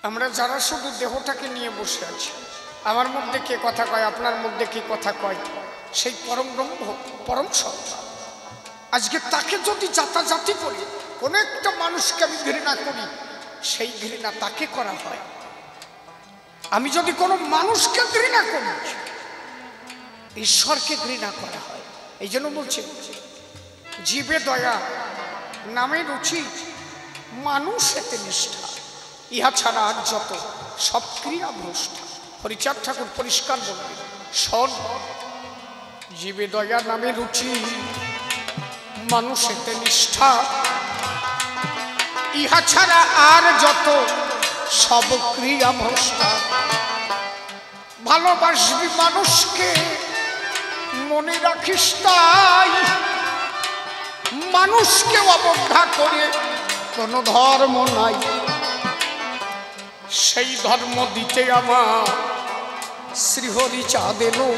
আমরা যারা শুধু দেহটাকে নিয়ে বসে আছি, আমার মধ্যে কে কথা কয়, আপনার মধ্যে কে কথা কয়, সেই পরম ব্রহ্ম পরম সত্তা, আজকে তাকে যদি জাতাজাতি করি, কোন একটা মানুষকে আমি ঘৃণা করি, সেই ঘৃণা তাকে করা হয়। আমি যদি কোনো মানুষকে ঘৃণা করি, ঈশ্বরকে ঘৃণা করা হয়। এই জন্য বলছে জীবে দয়া, নামে রুচি, মানুষ এতে নিষ্ঠা, ইহা ছাড়া আর যত সব ক্রিয়া ভ্রষ্টা। হরিচাঁদ ঠাকুর পরিষ্কার বলবেন, শোন, জীবে দয়া, নামে রুচি, মানুষ এতে নিষ্ঠা, ইহা ছাড়া আর যত সব ক্রিয়া ভ্রষ্টা। ভালোবাসবি মানুষকে, মনে রাখিস তাই, মানুষকে অবজ্ঞা করে কোনো ধর্ম নাই। সেই ধর্ম দিতে আমার শ্রীহরি চাঁদ এলো।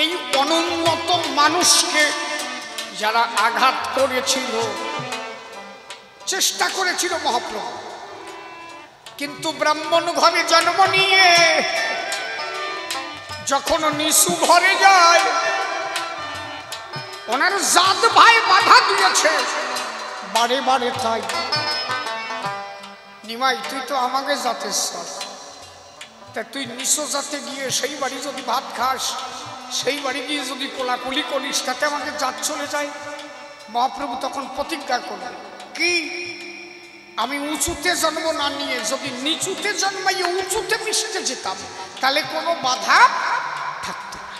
এই অনুন্নত মানুষকে যারা আঘাত করেছিল, চেষ্টা করেছিল মহাপ্রভু, কিন্তু ব্রাহ্মণ ঘরে জন্ম নিয়ে যখন নিচু ঘরে যায়, ওনার জাত ভাই বাধা দিয়েছে বারে বারে। তাই নিমাই, তুই তো আমাকে জাতের সব, তা তুই নিচু জাতে গিয়ে সেই বাড়ি যদি ভাত খাস, সেই বাড়ি গিয়ে যদি কোলাকুলি করিস, তাতে আমাকে জাত চলে যায়। মহাপ্রভু তখন প্রতিজ্ঞা করলেন কি, আমি উঁচুতে জন্ম না নিয়ে যদি নিচুতে জন্মাইয়ে উঁচুতে মিশতে যেতাম, তাহলে কোনো বাধা থাকতো না।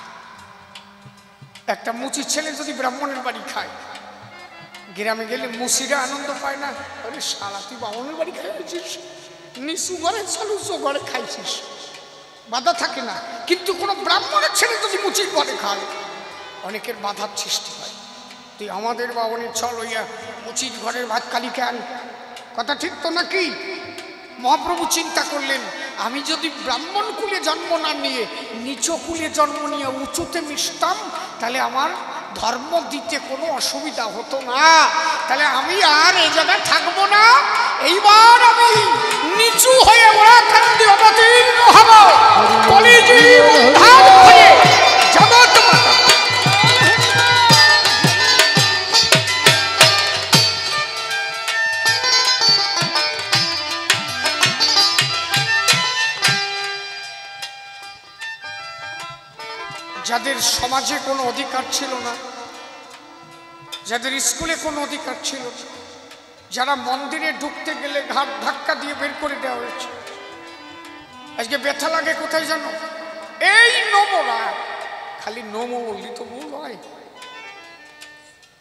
একটা মুচির ছেলে যদি ব্রাহ্মণের বাড়ি খায়, গ্রামে গেলে মুচিরা আনন্দ পায় না? আরে শালা, তুই বামনের বাড়ি খাইছিস, নিচু ঘরে উঁচু ঘরে খাইছিস, বাধা থাকে না। কিন্তু কোনো ব্রাহ্মণের ছেলে যদি মুচির ঘরে খায়, অনেকের বাধার সৃষ্টি হয়। তুই আমাদের বাবনের চল হইয়া মুচির ঘরের ভাত কালিকে আন, কথা ঠিক তো নাকি? মহাপ্রভু চিন্তা করলেন, আমি যদি ব্রাহ্মণ কুলে জন্ম না নিয়ে নিচু কুলে জন্ম নিয়ে উঁচুতে মিশতাম, তাহলে আমার ধর্ম দিতে কোনো অসুবিধা হতো না, তাহলে আমি আর এই জায়গায় থাকবো না। এইবার আমি নিচু হয়ে ওরাকান্দি অবতীর্ণ হব, কলিজীব উদ্ধার হয়ে জগৎ মাতা। যাদের সমাজে কোনো অধিকার ছিল না, যাদের স্কুলে কোনো অধিকার ছিল না, যারা মন্দিরে ঢুকতে গেলে ঘাট ধাক্কা দিয়ে বের করে দেওয়া হয়েছে, আজকে ব্যথা লাগে কোথায় জানো? এই নমরা, খালি নমো বললি তো ভুল হয়,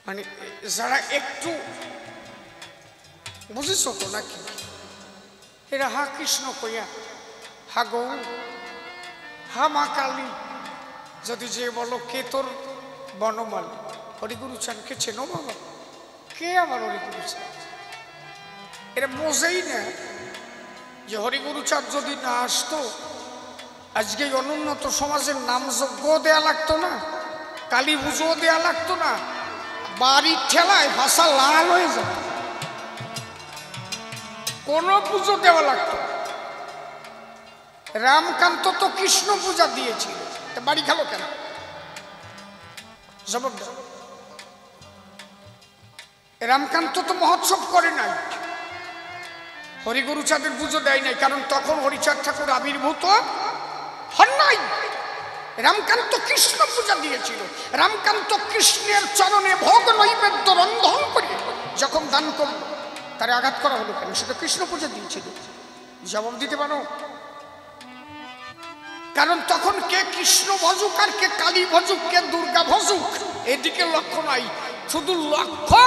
মানে যারা একটু বুঝেছ তো নাকি, এরা হা কৃষ্ণ কইয়া, হা গৌর, হা মা কালী, যদি যে বলো কে তোর বনমাল, হরিগুরু চাঁদকে চেনো বাবা? কে আমার হরিগুরু চাঁদ? এরা বোঝেই না যে হরিগুরু চাঁদ যদি না আসতো, আজকে অনুন্নত সমাজের নাম যজ্ঞ দেয়া লাগতো না, কালী পুজো দেয়া লাগতো না, বাড়ির ঠেলায় ভাষা লাল হয়ে যেত, কোনো পুজো দেওয়া লাগতো। রামকান্ত তো কৃষ্ণ পূজা দিয়েছিল, বাড়ি খেলো কেন? জবাব দাও। রামকান্ত তো মহোৎসব করে নাই, হরিগুরু চাঁদের পুজো দেয় নাই, কারণ তখন হরিচাঁদ ঠাকুর আবির্ভূত হন নাই। রামকান্ত কৃষ্ণ পূজা দিয়েছিল। রামকান্ত কৃষ্ণের চরণে ভোগ নৈবেদ্য রন্ধন করে যখন দান করল, তারে আঘাত করা হলো কেন? সেটা কৃষ্ণ পূজা দিয়েছিল। জবাব দিতে পারো? কারণ তখন কে কৃষ্ণ ভজুক আর কে কালী ভজুক, কে দুর্গা ভজুক, এদিকে লক্ষ্য নাই, শুধু লক্ষ্য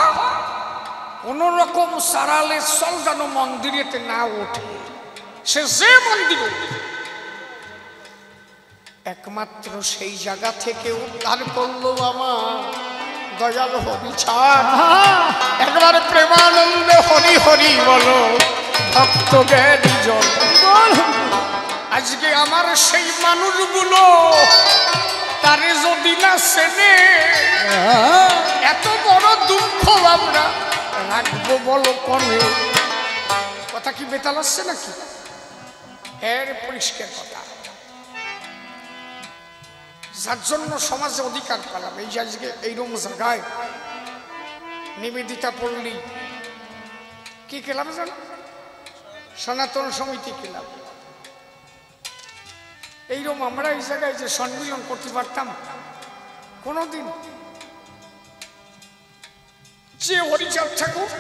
কোন রকম সারালে চল যেন মন্দিরেতে না ওঠে। সে যে মন্দির, একমাত্র সেই জায়গা থেকে উদ্ধার করলো আমার দয়াল হরিচাঁদ। একবার প্রেমানন্দে হরি হরি বলো, ভক্ত জ্ঞানী জন। আজকে আমার সেই মানুষগুলো তারে যদি না চেনে, এত বড় দুঃখ আমরা রাখবো বলো কনে? কথা কি বেতাল আসছে নাকি? এর পরিষ্কার কথা, যার জন্য সমাজে অধিকার পেলাম। এই যে আজকে এইরকম জায়গায় নিবেদিতা পল্লী কি খেলাম জানো? সনাতন সমিতি খেলাম। এইরকম আমরা এই জায়গায় যে সম্মিলন করতে পারতাম কোনদিন? যে হরিচাঁদ ঠাকুর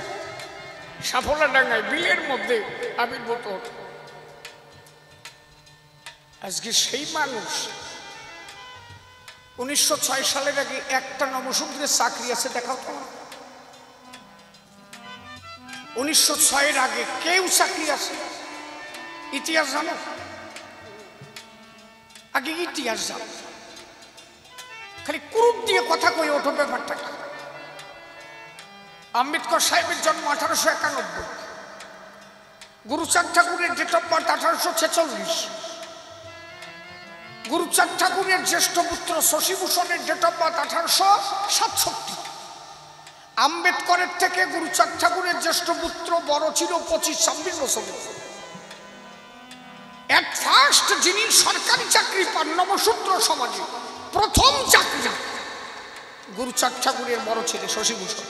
সাফলাডাঙ্গায় বিলের মধ্যে আবির্ভূত, আজকে সেই মানুষ 1906 সালের আগে একটা নবসূত্রের চাকরি আছে দেখাও তো। 1906 আগে কেউ চাকরি আছে? ইতিহাস জানো? আগে ইতিহাস জানো? খালি কুরুপ দিয়ে কথা কই ওঠো ব্যাপারটা। আম্বেদকর সাহেবের জন্ম 1891, গুরুচাঁদ ঠাকুরের ডেট অফ বার্থ 1846, গুরুচাঁদ ঠাকুরের জ্যেষ্ঠ পুত্র শশীভূষণের ডেট অফ বার্থ 1867। আম্বেদকরের থেকে গুরুচাঁদ ঠাকুরের জ্যেষ্ঠ পুত্র বড় ছিল 25-26 বছরের। এট ফার্স্ট যিনি সরকারি চাকরি পান নবসূত্র সমাজে, প্রথম চাকরি গুরুচাঁদ ঠাকুরের বড় ছেলে শশীভূষণ।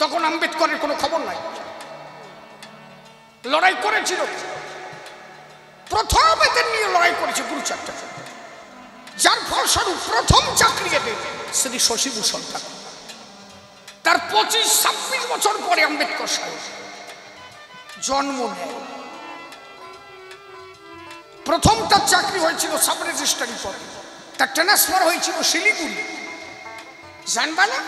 তখন আম্বেদকরের কোনো খবর নাই, লড়াই করেছিল, প্রথম এদের নিয়ে লড়াই করেছে গুরুচাঁদ ঠাকুর, যার ফলস্বরূপ প্রথম চাকরি এদের শ্রী শশীভূষণ ঠাকুর। তার 25-26 বছর পরে আম্বেদকর সাহেব জন্ম নেয়। প্রথম তার চাকরি হয়েছিল সাব রেজিস্ট্রারি পদে, তার ট্রান্সফার হয়েছিল শিলিগুড়ি। জানবা না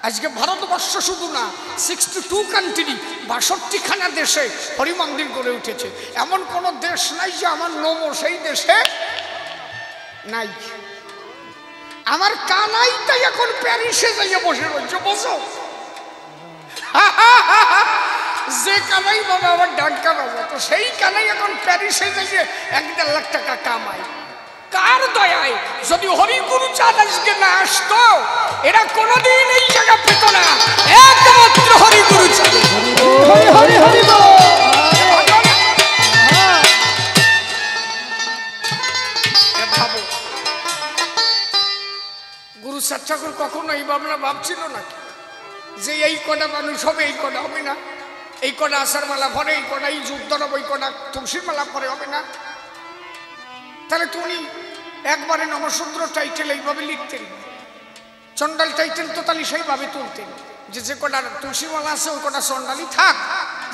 আজকে ভারতবর্ষ শুধু না, 62 কান্ট্রি, 62খানা দেশে হরি মন্দির গড়ে উঠেছে। এমন কোন দেশ নাই যে আমার নমো সেই দেশে নাই। আমার কানাই তাই এখন প্যারিসে যাইয়া বসে রয়েছে, বসো। যে কানাই বাবা আমার ডাক্কা বাবা, তো সেই কানাই এখন প্যারিসে যাইয়ে 1-1.5 লাখ টাকা কামায়। কার দয়ায়? যদি হরিগুরুচাঁদ আজকে না আসতো এরা কোনোদিন এই জায়গা পেত না, একমাত্র হরিগুরুচাঁদ। ভাবো, গুরুচাঁদ ঠাকুর কখনো এই ভাবনা ভাবছিল নাকি যে এই কটা মানুষ হবে, এই কটা হবে না, এই কটা আষাঢ় মালা পরে, এই কটা এই যুদ্ধরব, এই কটা তুলসীর মালা পরে হবে না? তাহলে তুমি একবারে নমসূত্র টাইটেল এইভাবে লিখতেন, চন্ডাল টাইটেল তো তাহলে সেইভাবে তুলতেন যে যে কটা তুলসী মালা আছে ওই কটা চন্ডালি থাক,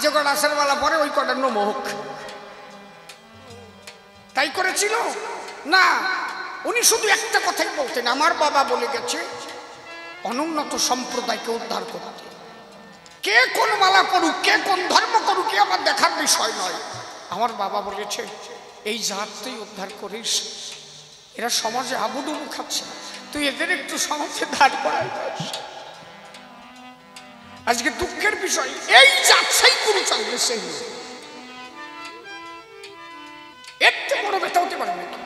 যে কটা আষাঢ় মালা পরে ওই কটা নম হোক। তাই করেছিল না, উনি শুধু একটা কথাই বলতেন, আমার বাবা বলে গেছে অনুন্নত সম্প্রদায়কে উদ্ধার করতে। কে কোন মালা করুক, কে কোন ধর্ম করুক, কে আমার দেখার বিষয় নয়। আমার বাবা বলেছে এই জাত তুই উদ্ধার করিস, এরা সমাজে হাবুডুবু খাচ্ছে, তুই এদের একটু সমাজে দাঁড় করাই। আজকে দুঃখের বিষয় এই জাত সেই গুরুচাঁদ সেই, এর থেকে বড় ব্যথা হতে পারে নাকি?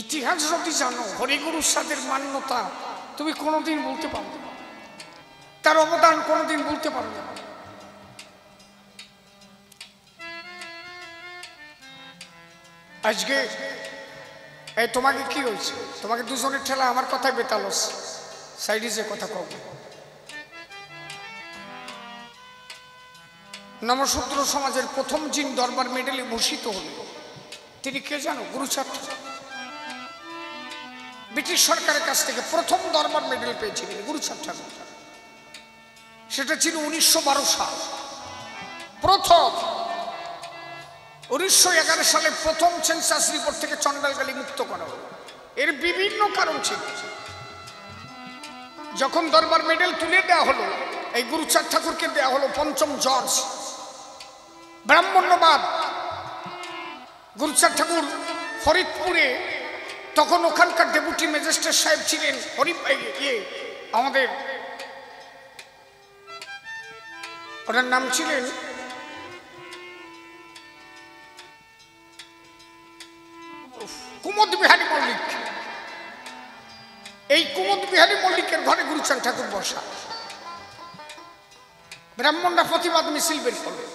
ইতিহাস যদি জানো, হরিগুরুর সাথে মান্যতা তুমি কোনোদিন বলতে পারবে না, তার অবদান কোনোদিন বলতে পারবে না। আজকে এই তোমাকে কি হয়েছে? তোমাকে দুজনের ঠেলা আমার কথাই বেতালস সাইডে যে কথা কব। নমশূদ্র সমাজের প্রথম যিনি দরবার মেডেলে ভূষিত হল তিনি কে জানো? গুরুচাঁদ। ব্রিটিশ সরকারের কাছ থেকে প্রথম দরবার মেডেল পেয়েছিলেন গুরুচাঁদ ঠাকুর। সেটা ছিল 1912 সাল। প্রথম 1911 সালে প্রথম সেন্সাস রিপোর্ট থেকে চন্ডালগালি মুক্ত করা হলো। এর বিভিন্ন কারণ ছিল। যখন দরবার মেডেল তুলে দেওয়া হলো, এই গুরুচাঁদ ঠাকুরকে দেওয়া হলো পঞ্চম জর্জ, ব্রাহ্মণ্যবাদ। গুরুচাঁদ ঠাকুর ফরিদপুরে, তখন ওখানকার ডেপুটি ম্যাজিস্ট্রেট সাহেব ছিলেন আমাদের, ওনার নাম ছিলেন কুমুদ বিহারী মল্লিক। এই কুমুদ বিহারী মল্লিকের ঘরে গুরুচাঁদ ঠাকুর বসা। ব্রাহ্মণরা প্রতিবাদ মিছিল বের করবে।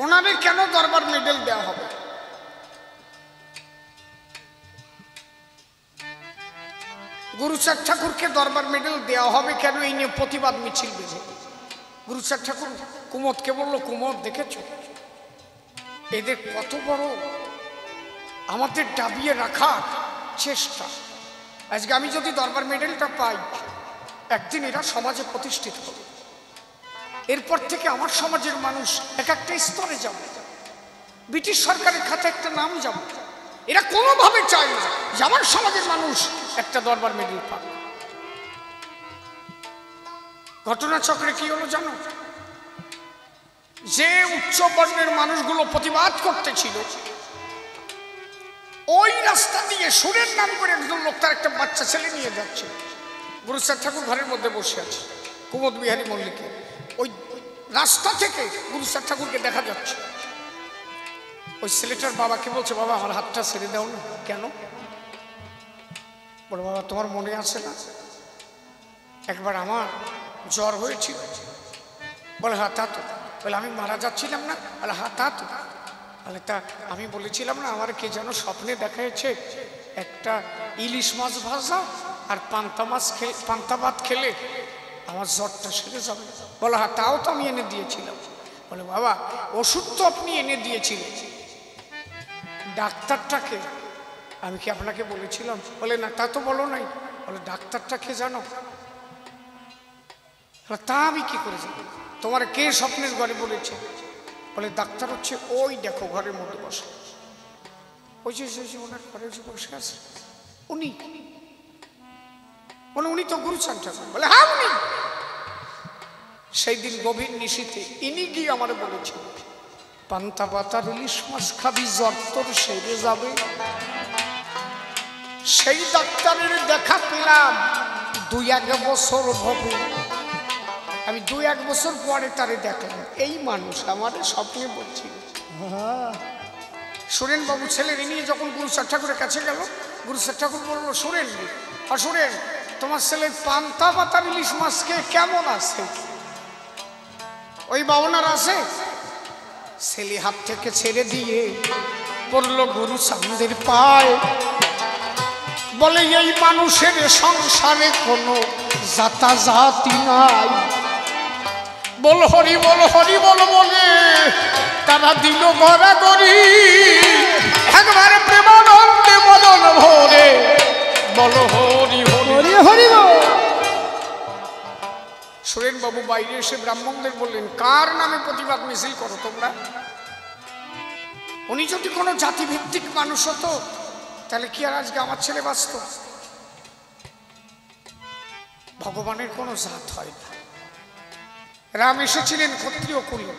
ওনাদের কেন দরবার মেডেল দেওয়া হবে? গুরুচাঁদ ঠাকুরকে দরবার মেডেল দেওয়া হবে কেন, এই নিয়ে প্রতিবাদ মিছিল বেঁধে। গুরুচাঁদ ঠাকুর কুমদকে বলল, কুমদ দেখেছ এদের কত বড় আমাদের দাবিয়ে রাখার চেষ্টা। আজকে আমি যদি দরবার মেডেলটা পাই, একদিন এরা সমাজে প্রতিষ্ঠিত হবে। এরপর থেকে আমার সমাজের মানুষ এক একটা স্তরে যাবে, ব্রিটিশ সরকারের খাতে একটা নাম যাবে। এরা কোনোভাবে চায় না যে আমার সমাজের মানুষ একটা দরবার মেডেল পাবে। ঘটনাচক্রে কি হলো জানো? যে উচ্চ বর্ণের মানুষগুলো প্রতিবাদ করতেছিল, ওই রাস্তা দিয়ে সুরের নাম করে একজন লোক তার একটা বাচ্চা ছেলে নিয়ে যাচ্ছে। গুরুচাঁদ ঠাকুর ঘরের মধ্যে বসে আছে, কুমদ বিহারী মল্লিকে। ওই রাস্তা থেকে গুরুচাঁদ ঠাকুরকে দেখা যাচ্ছে। ওই ছেলেটার বাবাকে বলছে, বাবা আমার হাতটা ছেড়ে দাও না। কেন? বলে, বাবা তোমার মনে আছে না একবার আমার জ্বর হয়েছিল? বলে, হ্যাঁ তা তো। বলে, আমি মারা যাচ্ছিলাম না? বলে, হ্যাঁ তা তো। বলে, তা আমি বলেছিলাম না আমার কে যেন স্বপ্নে দেখাচ্ছে একটা ইলিশ মাছ ভাজা আর পান্তা ভাত খেলে আমার জ্বরটা সেরে যাবে। বলে, হ্যাঁ তাও তো আমি এনে দিয়েছিলাম। বলে, বাবা ওষুধ তো আপনি এনে দিয়েছিলেন, ডাক্তারটাকে আমি কি আপনাকে বলেছিলাম? বলে, না তা তো বলো নাই। বলে, ডাক্তারটাকে জানো? তা আমি কি করে জানি? তোমার কে স্বপ্নের ঘরে বলেছে? বলে, ডাক্তার হচ্ছে ওই দেখো ঘরের মধ্যে বসে, ওই যে ওনার ঘরে বসে আছে উনি। বলে, উনি তো গুরুচাঁদ ঠাকুর। বলে, হ্যাঁ উনি। সেই দিন গভীর নিশীথে ইনি গিয়ে আমার বলেছিল, পান্তা পাতার ইলিশ মাছ খাবি জ্বর তোর সেরে যাবে। সেই ডাক্তারের দেখা পেলাম 2-1 বছর হবে। আমি 2-1 বছর পরে তারে দেখলাম। এই মানুষ আমার স্বপ্নে বলছিল। সুরেন বাবু ছেলের নিয়ে যখন গুরুচাঁদ ঠাকুরের কাছে গেল, গুরুচাঁদ ঠাকুর বলল, সুরেন সুরেন তোমার ছেলে পান্তা পাতার ইলিশ মাছকে কেমন আছে? ওই বাবনার আছে? ছেলে হাত থেকে ছেড়ে দিয়ে পড়লো গুরুচাঁদের পায়। বলে, এই মানুষের সংসারে কোনো জাতাজাতি নাই। বল হরি বল হরি বল বলে তারা দিল গড়াগড়ি। একবারে প্রেমানন্দে বদন ভরে বল হরি হরি হরি বল। সুরেন বাবু বাইরে এসে ব্রাহ্মণদের বললেন, কার নামে প্রতিবাদ মিছিল করো তোমরা? উনি যদি কোনো জাতিভিত্তিক মানুষ হতো তাহলে কি আর আজকে আমার ছেলে বাঁচত? ভগবানের কোনো জাত হয় না। রাম এসেছিলেন ক্ষত্রিয় কুলে।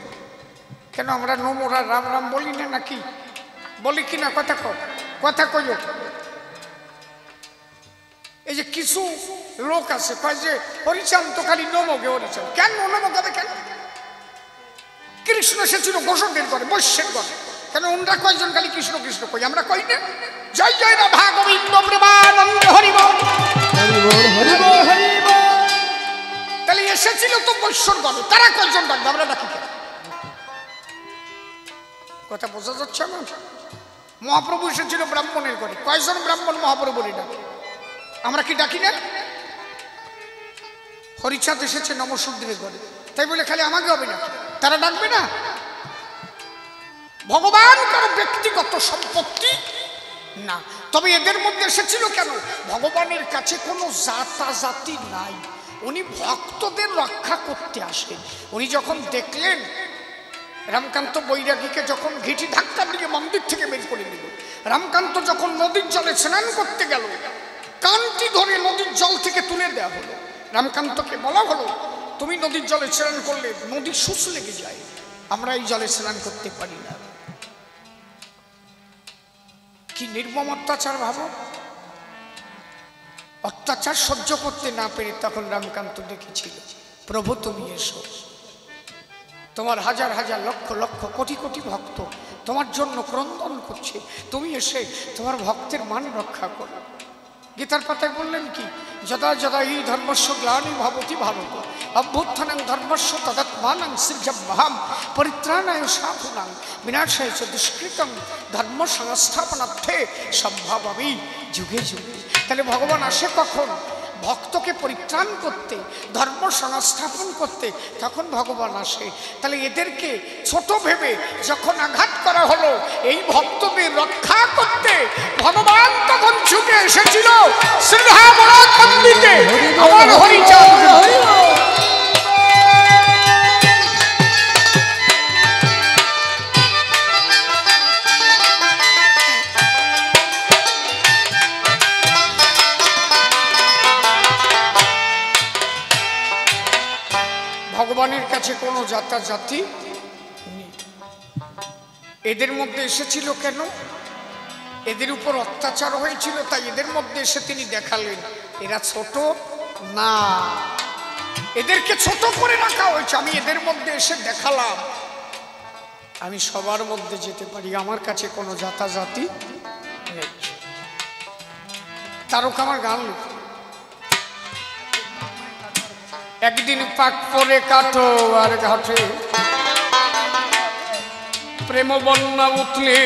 কেন আমরা নোমরা রাম রাম বলি না নাকি? বলি কিনা? কথা কই। এই যে কিছু লোক আছে কয় যে হরিচাঁদ তো খালি নমকে হরিচাঁদ। কেন নমক হবে? কেন? কৃষ্ণ এসেছিল গোসরদের ঘরে, বৈশ্যের ঘরে। কেন ওনরা কয়জন খালি কৃষ্ণ কৃষ্ণ কই? আমরা কই না জয় জয় রাধা গোবিন্দ প্রেমানন্দ হরি বল হরি বল হরি বল। তাহলে এসেছিল তো বৈশ্যর ঘরে, তারা কয়জন ডাকবে? আমরা ডাকি কেন? কথা বোঝা যাচ্ছে না? মহাপ্রভু এসেছিল ব্রাহ্মণের ঘরে, কয়জন ব্রাহ্মণ মহাপ্রভুরই ডাকে? আমরা কি ডাকি না? হরিচাঁদ এসেছে নমশূদ্রের ঘরে, তাই বলে খালি আমাকে হবে না? তারা ডাকবে না? ভগবান কারো ব্যক্তিগত সম্পত্তি না। তবে এদের মধ্যে এসেছিল কেন? ভগবানের কাছে কোনো জাতাজাতি নাই। উনি ভক্তদের রক্ষা করতে আসেন। উনি যখন দেখলেন রামকান্ত বৈরাগীকে যখন ঘিটি ধাক্কা দিয়ে মন্দির থেকে বের করে দিল, রামকান্ত যখন নদীর জলে স্নান করতে গেল, কানটি ধরে নদীর জল থেকে তুলে দেওয়া হলো। রামকান্তকে বলা হলো, তুমি নদীর জলে স্নান করলে নদীর সুচ লেগে যায়, আমরা এই জলে স্নান করতে পারি না। কি নির্মম অত্যাচার ভাবো! অত্যাচার সহ্য করতে না পেরে তখন রামকান্ত দেখেছিল, প্রভু তুমি এসো, তোমার হাজার হাজার লক্ষ লক্ষ কোটি কোটি ভক্ত তোমার জন্য ক্রন্দন করছে, তুমি এসে তোমার ভক্তের মান রক্ষা করো। গীতার পাতায় বললেন কি, যদা যদা হি ধর্মস্য গ্লানি ভবতি ভারত অভ্যুত্থানং ধর্মস্য তদাত্মানং সৃজভ্যাম পরিত্রাণায় সাধুনাং বিনাশায় চ দুষ্কৃতং ধর্ম সংস্থাপনার্থে সম্ভবামি যুগে যুগে। তাহলে ভগবান আসে কখন? ভক্তকে পরিত্রাণ করতে, ধর্ম সংস্থাপন করতে, তখন ভগবান আসে। তাহলে এদেরকে ছোট ভেবে যখন আঘাত করা হলো, এই ভক্তদের রক্ষা করতে ভগবান তখন যুগে এসেছিল সিংহাবরত মন্দিরে। আমার হরিচাঁদ ভগবানের কাছে কোনো জাতি নেই। এদের মধ্যে এসেছিল কেন? এদের উপর অত্যাচার হয়েছিল, তাই এদের মধ্যে এসে তিনি দেখালেন এরা ছোট না, এদেরকে ছোট করে রাখা হয়েছে। আমি এদের মধ্যে এসে দেখালাম আমি সবার মধ্যে যেতে পারি, আমার কাছে কোনো জাতি নেই। তারক আমার গান লিখ, একদিন পাক পরে কাটো আর ঘাটে প্রেম বন্যা উঠলে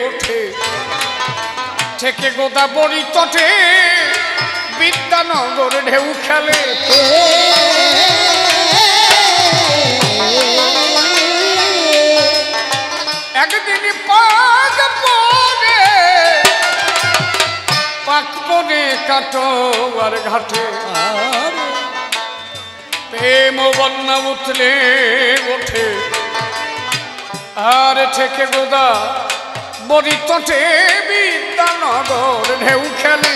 ওঠে, থেকে গোদাবরী তটে বিদ্যানগর ঢেউ খেলে। একদিন পাক পরে কাটো আর ঘাটে প্রেম বন্যা উঠলে ওঠে, আর থেকে গোদা বড়ি তটে বিদ্যানগর ঢেউ খেলে।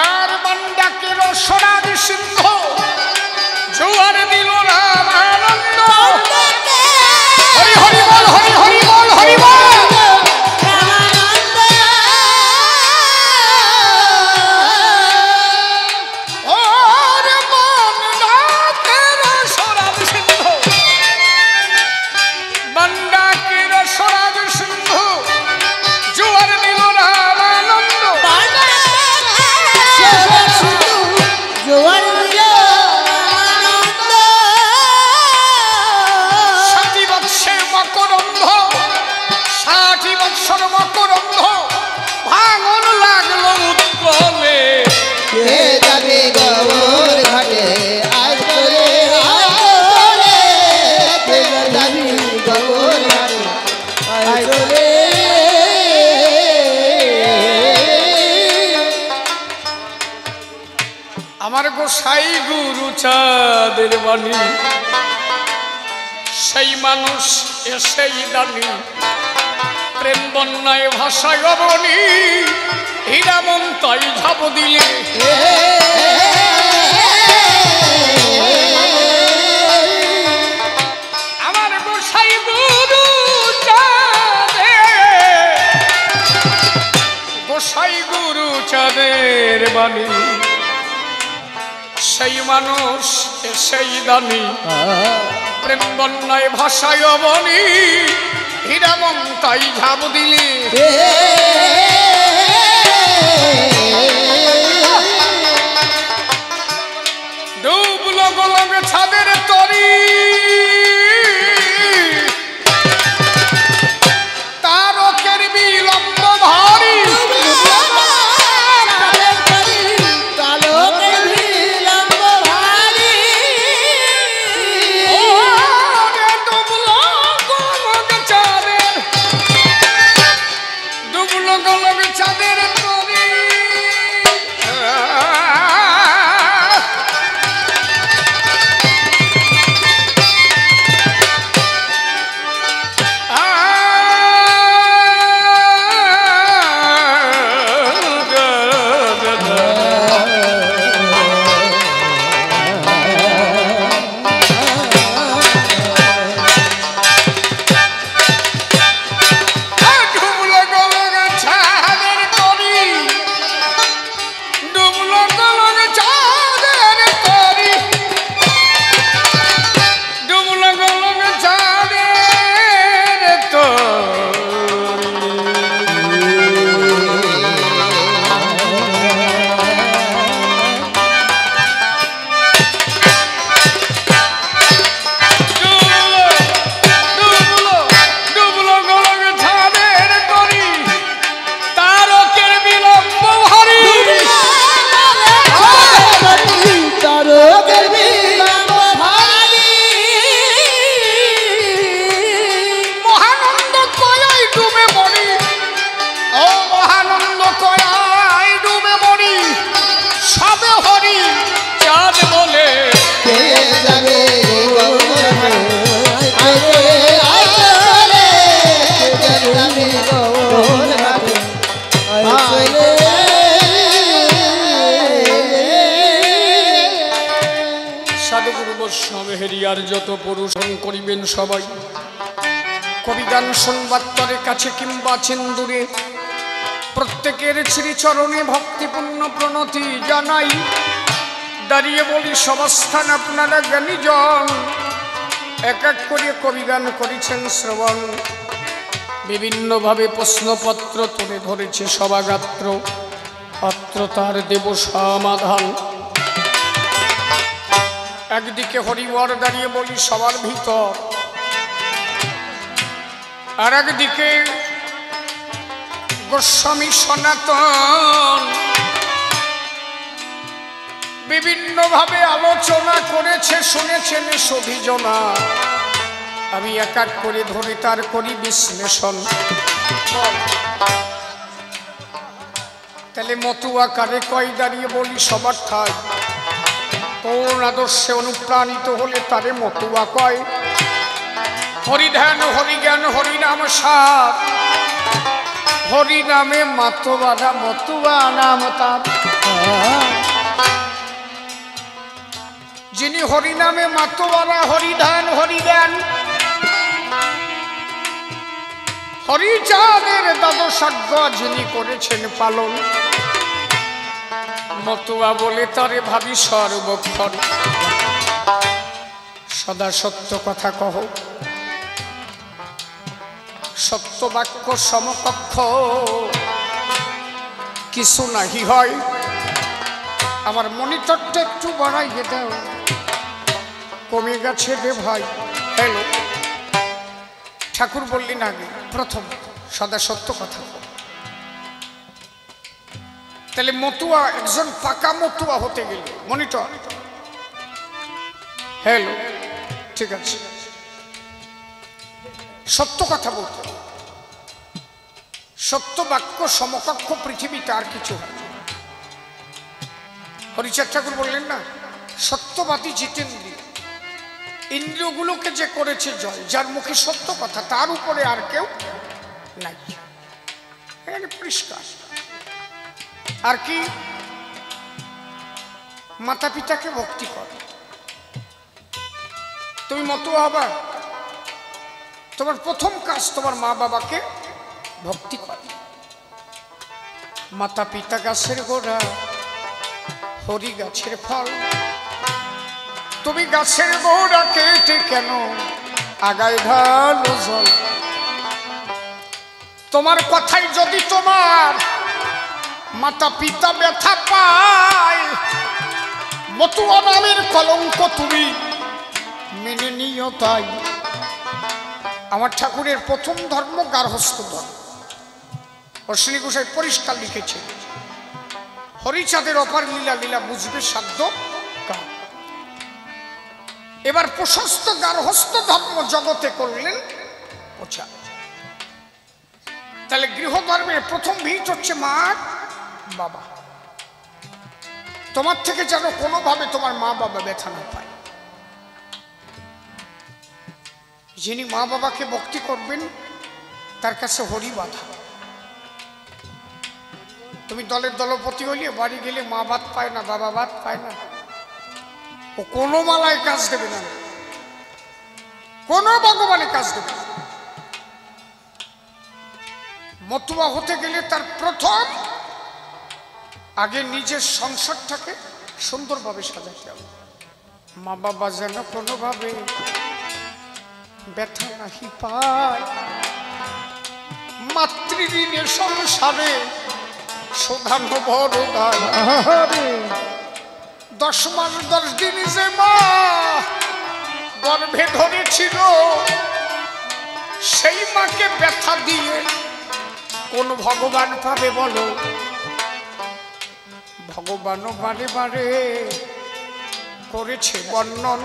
আর মন্দাকের সরাজ সিংহ জোয়ার দিল রাম আনন্দ। হরি হরি বল, হরি হরি বল, হরি বল। আমার গোসাই গুরু চাঁদের বাণী, সেই মানুষ এসেই দানি, প্রেম বন্যায় ভাষায় অবনী, হীরামন্তাই ঝাপ দিলে। আমার গোসাই গুরু গোসাই গুরু চাঁদের বাণী, সেই মানুষ সেই দানি, প্রেম বন্যায় ভাষায় অবনী, হীরামন্তাই ঝাপ দিলি। ডুবল গোলক ছাদের তরি, তারকের বিলম্ব ভারী। সাধুগুরু বৈষ্ণব হেরিয়ার যত পুরুষণ করিবেন সবাই কবিগান সংবাদতরে কাছে কিংবা চিন্দুরে প্রত্যেকের শ্রীচরণে ভক্তিপূর্ণ প্রণতি জানাই দাঁড়িয়ে বলি সবস্থান আপনারা জ্ঞানীজন এক এক করে কবিগান করেছেন শ্রবণ বিভিন্নভাবে প্রশ্নপত্র তুলে ধরেছে সভাগাত্র অত্র তার দেব সমাধান একদিকে হরিবর দাঁড়িয়ে বলি সবার ভিতর আর একদিকে গোস্বামী সনাতন বিভিন্নভাবে আলোচনা করেছে শুনেছেন সভিজনা আমি এক এক করে ধরে তার করি বিশ্লেষণ তাহলে মতুয়া কারে কয় দাঁড়িয়ে বলি সবার ঠাই কোন আদর্শে অনুপ্রাণিত হলে তারে মতুয়া কয় হরিধ্যান হরিজ্ঞান হরিনাম সার হরিনামে মাতোয়ারা মতুয়া নাম তার যিনি হরিনামে মাতোয়ারা হরিধ্যান হরিজ্ঞান হরিচাঁদের দ্বাদশাজ্ঞ যিনি করেছেন পালন মতুয়া বলে তারে ভাবি সর্বক্ষণ সদা সত্য কথা কহ সত্য বাক্য সমকক্ষ কিছু নাহি হয় আমার মনিটরটা একটু বাড়াইয়ে দাও কমে গেছে রে ভাই হ্যালো ঠাকুর বললেন আগে প্রথম সদা সত্য কথা তাহলে মতুয়া একজন পাকা মতুয়া হতে গেলে মনিটর হ্যালো ঠিক আছে সত্য কথা বলতে সত্য বাক্য সমকক্ষ পৃথিবীতে আর কিছু হরিচাঁদ ঠাকুর বললেন না সত্যবাদী জিতেন্দ্রিয় ইন্দ্রিয়গুলোকে যে করেছে জয় যার মুখে সত্য কথা তার উপরে আর কেউ নাই পরিষ্কার আর কি মাতা পিতাকে ভক্তি কর তুমি মতুয়া হবা তোমার প্রথম কাজ তোমার মা বাবাকে ভক্তি কর মাতা পিতা গাছের গোড়া হরি গাছের ফল তুমি গাছের গোড়া কেটে কেন আগায় ঢালো জল তোমার কথাই যদি তোমার মাতা পিতা ব্যথা পায় মতুয়া নামের কলঙ্ক তুমি মেনে নিও তাই আমার ঠাকুরের প্রথম ধর্ম গার্হস্থ্য ধর্ম অশ্বিনী গোসাই পরিষ্কার লিখেছে হরিচাঁদের অপার লীলা লীলা বুঝবে সাধ্য কার এবার প্রশস্ত গার্হস্থ্য ধর্ম জগতে করলেন প্রচার তাহলে গৃহধর্মের প্রথম ভিত হচ্ছে মা বাবা তোমার থেকে যেন কোনোভাবে তোমার মা বাবা ব্যথা না পায় যিনি মা বাবাকে ভক্তি করবেন তার কাছে হরি বাধা তুমি দলের দলপতি হইলে বাড়ি গেলে মা ভাত পায় না বাবা ভাত পায় না ও কোনো মালায় কাজ দেবে না কোনো ভগবানে কাজ দেবে না মতুয়া হতে গেলে তার প্রথম আগে নিজের সংসারটাকে সুন্দরভাবে সাজাতে হবে মা বাবা যেন কোনোভাবে ব্যথা নাহি পায় মাতৃঋণের সংসারে শোধানো বড় দায় 10 মাস 10 দিন যে মা গর্ভে ধরেছিল সেই মাকে ব্যথা দিয়ে কোন ভগবান পাবে বলো ভগবানও বারে বারে করেছে বর্ণন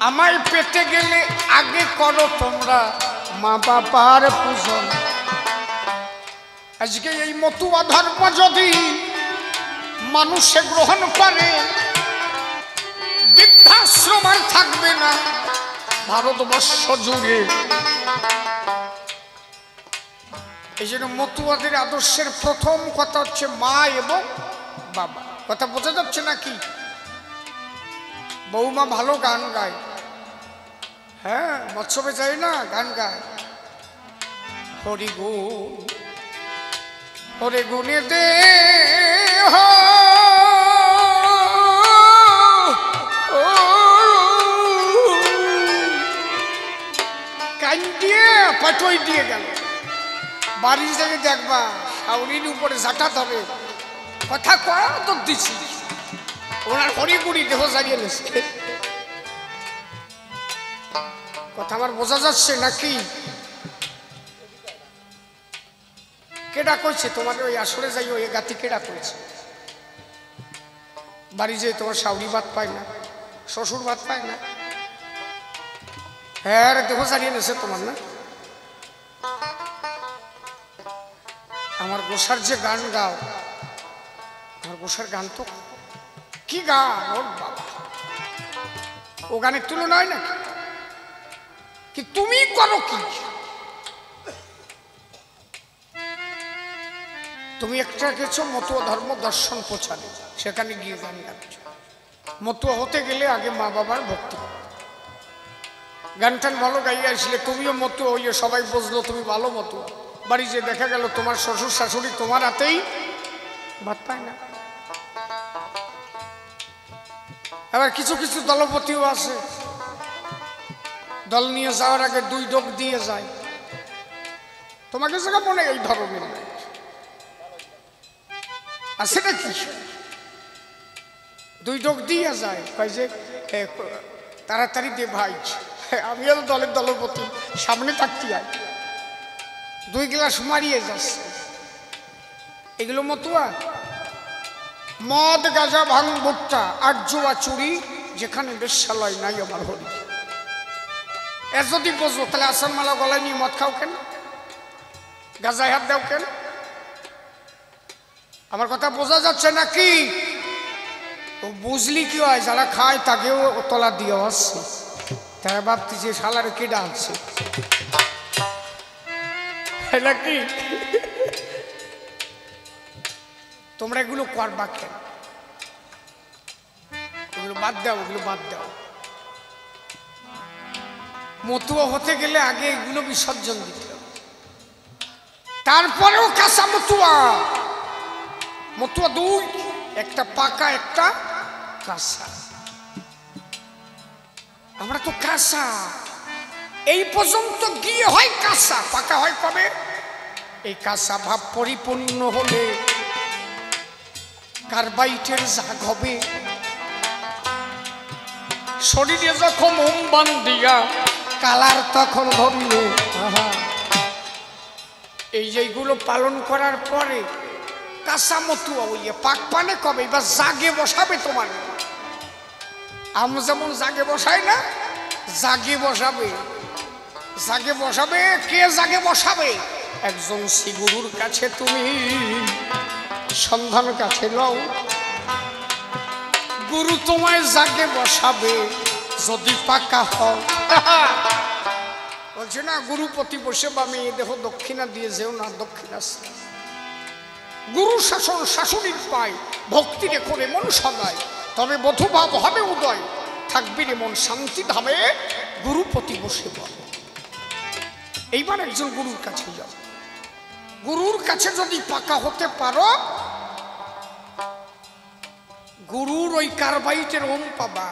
আমায় পেতে গেলে আগে করো তোমরা মা বাবার পূজন আজকে এই মতুয়া ধর্ম যদি মানুষে গ্রহণ করে বৃদ্ধাশ্রম আর থাকবে না ভারতবর্ষ জুড়ে এই জন্য মতুয়াদের আদর্শের প্রথম কথা হচ্ছে মা এবং বাবা কথা বোঝা যাচ্ছে নাকি বৌমা ভালো গান গায়, হ্যাঁ মৎসবে যাই না গান গায়, হরি গুণ হরে গুণে দে কান দিয়ে পাটই দিয়ে গেল। বাড়ির থেকে দেখবা শাউরির উপরে ঝাঁটা ধরে কথা কয়া তো দিছি, ওনার হরিগুড়ি দেহ জানিয়ে নিছে। কথা আমার বোঝা যাচ্ছে নাকি? কেডা কইছে তোমার ওই আসরে যাই ওই গাতি কেডা কইছে? বাড়ি যে তোমার শাউরি ভাত পায় না, শ্বশুর ভাত পায় না, হ্যাঁ দেহ জানিয়ে নিছে তোমার না? আমার গোসার যে গান গাও, আমার গোসার গান তো কি গান, ওর বাবা ও গানের তুলনা হয় নাকি? কি তুমি করো কি? তুমি একটা গেছো মতুয়া ধর্ম দর্শন প্রচারে, সেখানে গিয়ে গান গাচ্ছ। মতুয়া হতে গেলে আগে মা বাবার ভক্তি, গান টান ভালো গাইয়ে আসলে তুমিও মতুয়া হইলে সবাই বুঝলো তুমি ভালো মতুয়া। বাড়ি যে দেখা গেল তোমার শ্বশুর শাশুড়ি তোমার হাতেই ভাত পায় না। আবার কিছু কিছু দলপতিও আছে, দল নিয়ে যাওয়ার আগে 2 ডোক দিয়ে যায়। তোমাকে জায়গা মনে এই ধরনের আছে নাকি? 2 ডোক দিয়ে যায়, কয় যে তাড়াতাড়ি দে ভাই, আমিও দলের দলপতি, সামনে থাকতে হয়। 2 গ্লাস মারিয়ে যাচ্ছে। এগুলো মতুয়া? মদ গাঁজা ভাঙ ভুট্টা আর জুয়া চুরি, যেখানে বেশ্যালয় নাই আমার হরি। এ যদি বোঝো তাহলে আসান মালা গলায় নিয়ে মদ খাও কেন, গাঁজায় হাত দাও কেন? আমার কথা বোঝা যাচ্ছে নাকি? ও বুঝলি কি হয়, যারা খায় তাকেও তলা দিয়ে আসছে, তারা ভাবতেছে শালার কি ডাকছে নাকি? তোমরা এগুলো করবা কেন? ওগুলো বাদ দাও, ওগুলো বাদ দাও। মতুয়া হতে গেলে আগে এগুলো বিসর্জন দিতে হবে, তারপরেও কাঁচা মতুয়া। মতুয়া 2, একটা পাকা একটা কাঁচা। আমরা তো কাঁচা, এই পর্যন্ত গিয়ে হয় কাঁচা, পাকা হয় কবে? এই কাঁচা ভাব পরিপূর্ণ হলে কার্বাইটের জাগ হবে। শরীরে যখন মোমবান দিয়া কালার তখন ধরলে, এই যেগুলো পালন করার পরে কাঁচা মতুয়া হইয়া পাক পানে কবে? এবার জাগে বসাবে তোমার। আম যেমন জাগে বসায় না, জাগে বসাবে। জাগে বসাবে কে? জাগে বসাবে একজন শ্রীগুরুর কাছে তুমি সন্ধান কাছে লও, গুরু তোমায় জাগে বসাবে যদি পাকা হও। বলছে না গুরুপতি বসে বামে দেখো দক্ষিণা দিয়ে যেও না, দক্ষিণা গুরু শাসন শাশুড়ির পায়, ভক্তি রেখো রে মন সদায়, তবে বধুভাব হবে উদয়, থাকবি রে মন শান্তি ধামে, গুরুপতি বসে বল। এইবার একজন গুরুর কাছে যাও, গুরুর কাছে যদি পাকা হতে পারো, গুরুর ওই কার্বাইটের ওম পাবা,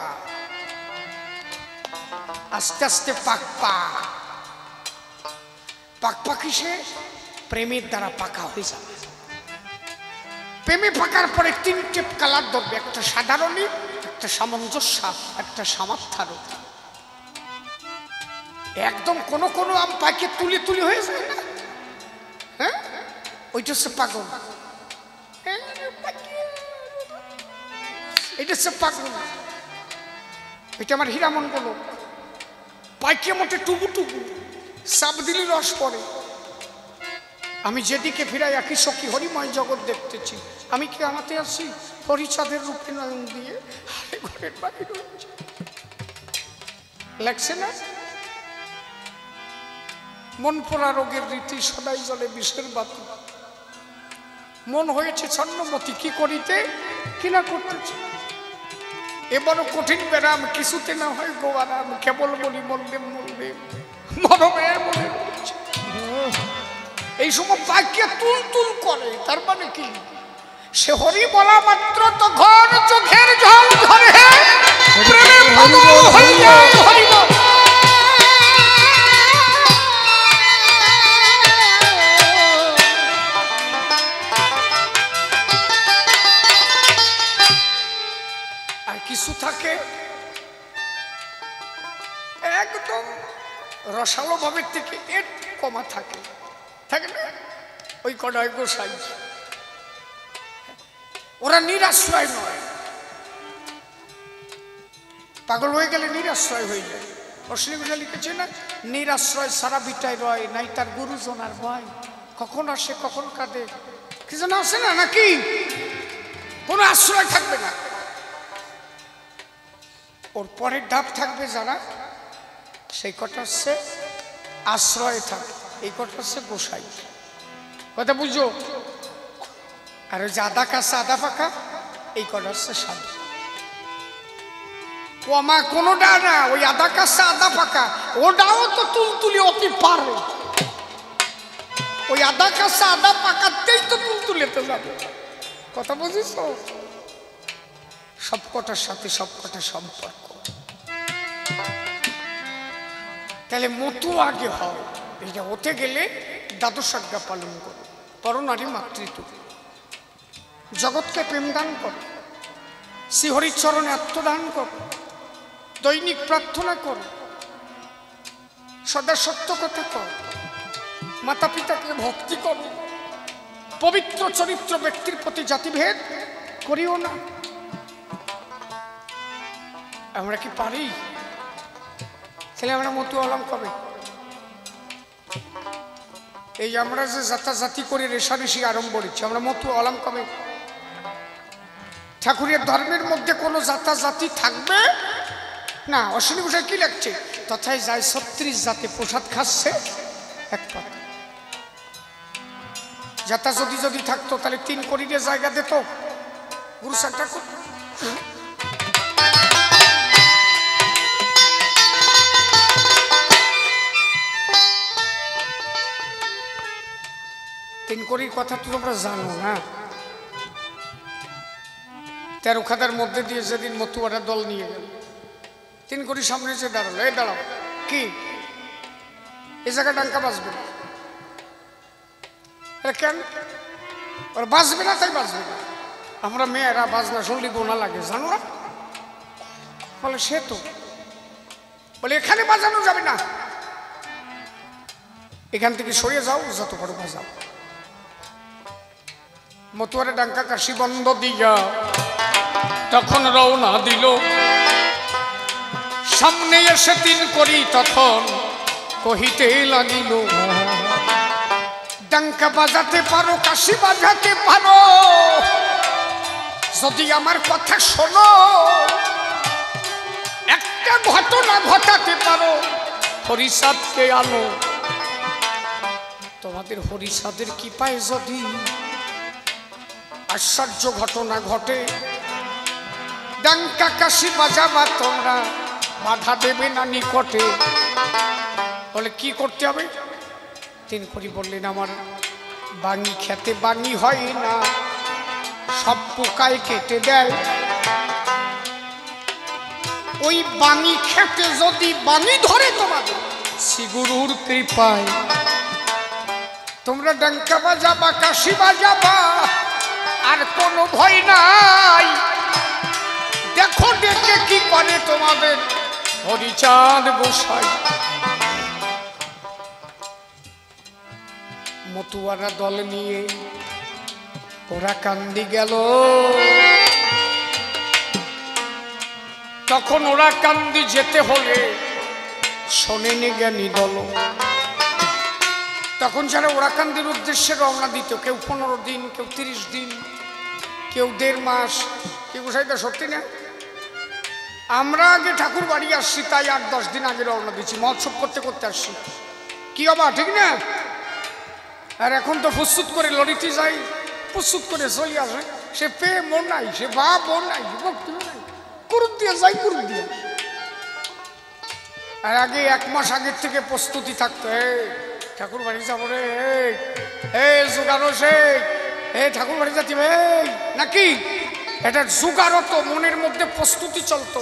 আস্তে আস্তে পাকপা। পাকপা কিসে? প্রেমের দ্বারা পাকা হয়ে যাবে। প্রেমে পাকার পরে 3টে কালার ধরবে, একটা সাধারণী, একটা সামঞ্জস্য, একটা সামার্থ্য। একদম কোন কোন আম পাকে তুলি তুলি হয়ে যায় না, হ্যাঁ ওইটা হচ্ছে পাগল, এটা হচ্ছে পাগল। এটা আমার হীরামন বলো, পাইকে মোটে টুবু টুবু, সাপ দিলি রস পড়ে। আমি যেদিকে ফিরাই একই সখী হরিময় জগৎ দেখতেছি, আমি কি আমাতে আছি হরিচাঁদের রূপে নয়ন দিয়ে ঘরের বাড়ি লাগছে না? মন পোড়া রোগের রীতি সদাই জলে বিষের বাতি, মন হয়েছে ছন্নমতি কি করিতে কিনা করতেছে। এ বড় কঠিন ব্যারাম, কিছুতে না হয় গো আরাম, কেবল বলি মরবে মরবে মরবে মরে। এই সময় বাক্যে তুল তুল করে, তার মানে কি? সে হরি বলা মাত্র তখন চোখের জল ধরে প্রেমে পাগল হয়ে যায় হরি বল। আর কিছু থাকে একদম রসালো ভাবের থেকে একটু কমা থাকে, থাকে না? ওই কড়াই গোসাই, ওরা নিরাশ্রয় নয়, পাগল হয়ে গেলে নিরাশ্রয় হয়ে যায়। অশ্লীল লিখেছে না, নিরাশ্রয় সারা বিটায় রয়, নাই তার গুরুজন আর ভয়, কখন আসে কখন কাঁদে, কি যেন আসে না নাকি? কোনো আশ্রয় থাকবে না। ওর পরের ধাপ থাকবে যারা, সেই কটা হচ্ছে আশ্রয় থাকে, এই কটা হচ্ছে গোসাই। কথা বুঝো? আর ওই যে আদা কাঁচা আদা পাকা, এই কটা হচ্ছে সাধু। কমা কোনোটা না, ওই আদা কাঁচা আদা পাকা ওটাও তো তুলতুলি অতি পারে, ওই আদা কাঁচা আদা পাকাতেই তো তুলতুলেতে যাবে। কথা বুঝিস? সব কটার সাথে সব কটা সম্পর্ক। তাহলে মতো আগে হয়, এটা হতে গেলে দ্বাদশ আজ্ঞা পালন করো, পরনারী মাতৃত্ব, জগৎকে প্রেম দান করো, শ্রীহরির চরণে আত্মদান করো, দৈনিক প্রার্থনা করো, সদা সত্য কথা করো, মাতা পিতাকে ভক্তি করো, পবিত্র চরিত্র ব্যক্তির প্রতি জাতিভেদ করিও না। আমরা কি পারি? তাহলে আমরা মতো আলাম কবে? এই আমরা যে জাতাজাতি করে রেশারেশি আরম্ভ করেছি, আমরা মতো আলাম কবে? ঠাকুরের ধর্মের মধ্যে কোনো জাতাজাতি থাকবে না। অশ্বিনী বিষয় কি লাগছে? তথায় যায় ৩৬ জাতে প্রসাদ খাচ্ছে এক কথা। যাতা যদি থাকতো তাহলে ৩ কোটির জায়গা দিত গুরু স্যার ঠাকুর। ৩ কোটির কথা তো তোমরা জানো না। ১৩ খাতার মধ্যে দিয়ে যেদিন মতুয়ারা দল নিয়ে গেল, ৩ কোটির সামনে যে দাঁড়ালো, এই দাঁড়াও কি এই জায়গায় ডাঙ্কা বাজবে না? কেন? ওরা বাজবে না, তাই বাজবে না। আমরা মেয়েরা বাজনা শুনলে গোনা লাগে, জানো না? বলে সে তো বলে এখানে বাজানো যাবে না, এখান থেকে সরিয়ে যাও, যত বড় বাজাও। মতুয়ারে ডাঙ্কা কাশি বন্ধ দিয়া তখন রওনা দিল, সামনে এসে ৩ করি তখন কহিতে লাগিল, ডাঙ্কা বাজাতে পারো, কাশি বাজাতে পারো, যদি আমার কথা শোনো, একটা ঘটনা ঘটাতে পারো, হরিষাদকে আনো। তোমাদের হরিষাদের কি পায় যদি আশ্চর্য ঘটনা ঘটে, ডাঙ্কা কাশি বাজাবা তোমরা, বাধা দেবে না নিকটে। বলে কি করতে হবে? ৩ করি বললেন, আমার বাঙি খেতে বাঙি হয় না, সব পোকায় কেটে দেয়। ওই বাঙি খেতে যদি বাঙি ধরে তোমাদের শ্রীগুরুর কৃপায়, তোমরা ডাঙ্কা বাজাবা কাশি বাজাবা, আর কোনো ভয় নাই। দেখো ডেকে কি করে তোমাদের হরিচাঁদ গোসাই। মতুয়ারা দল নিয়ে ওরা কান্দি গেল, তখন ওরা কান্দি যেতে হলে শোনেনি জ্ঞানী দল। তখন যারা ওরাকান্দির উদ্দেশ্যে রওনা দিত, কেউ 15 দিন, কেউ 30 দিন, কেউ 1.5 মাস, কেউ গোসাইটা সত্যি না। আমরা আগে ঠাকুর বাড়ি আসছি, তাই 8-10 দিন আগে রওনা দিচ্ছি, মহোৎসব করতে করতে আসছি, কি হবা ঠিক না? আর এখন তো প্রস্তুত করে লড়িতে যাই, প্রস্তুত করে চলে আসে, সে পেয়ে মন নাই, সে বাপ মন নাই, ভক্তি নাই, কুরুদ দিয়ে যাই, কুরুদ দিয়ে। আর আগে 1 মাস আগের থেকে প্রস্তুতি থাকতো, ঠাকুর বাড়ি যাবো রে, জোগাড়ো সে, ঠাকুর বাড়ি যাচ্ছি নাকি, এটা জোগাড়ো তো মনের মধ্যে প্রস্তুতি চলতো,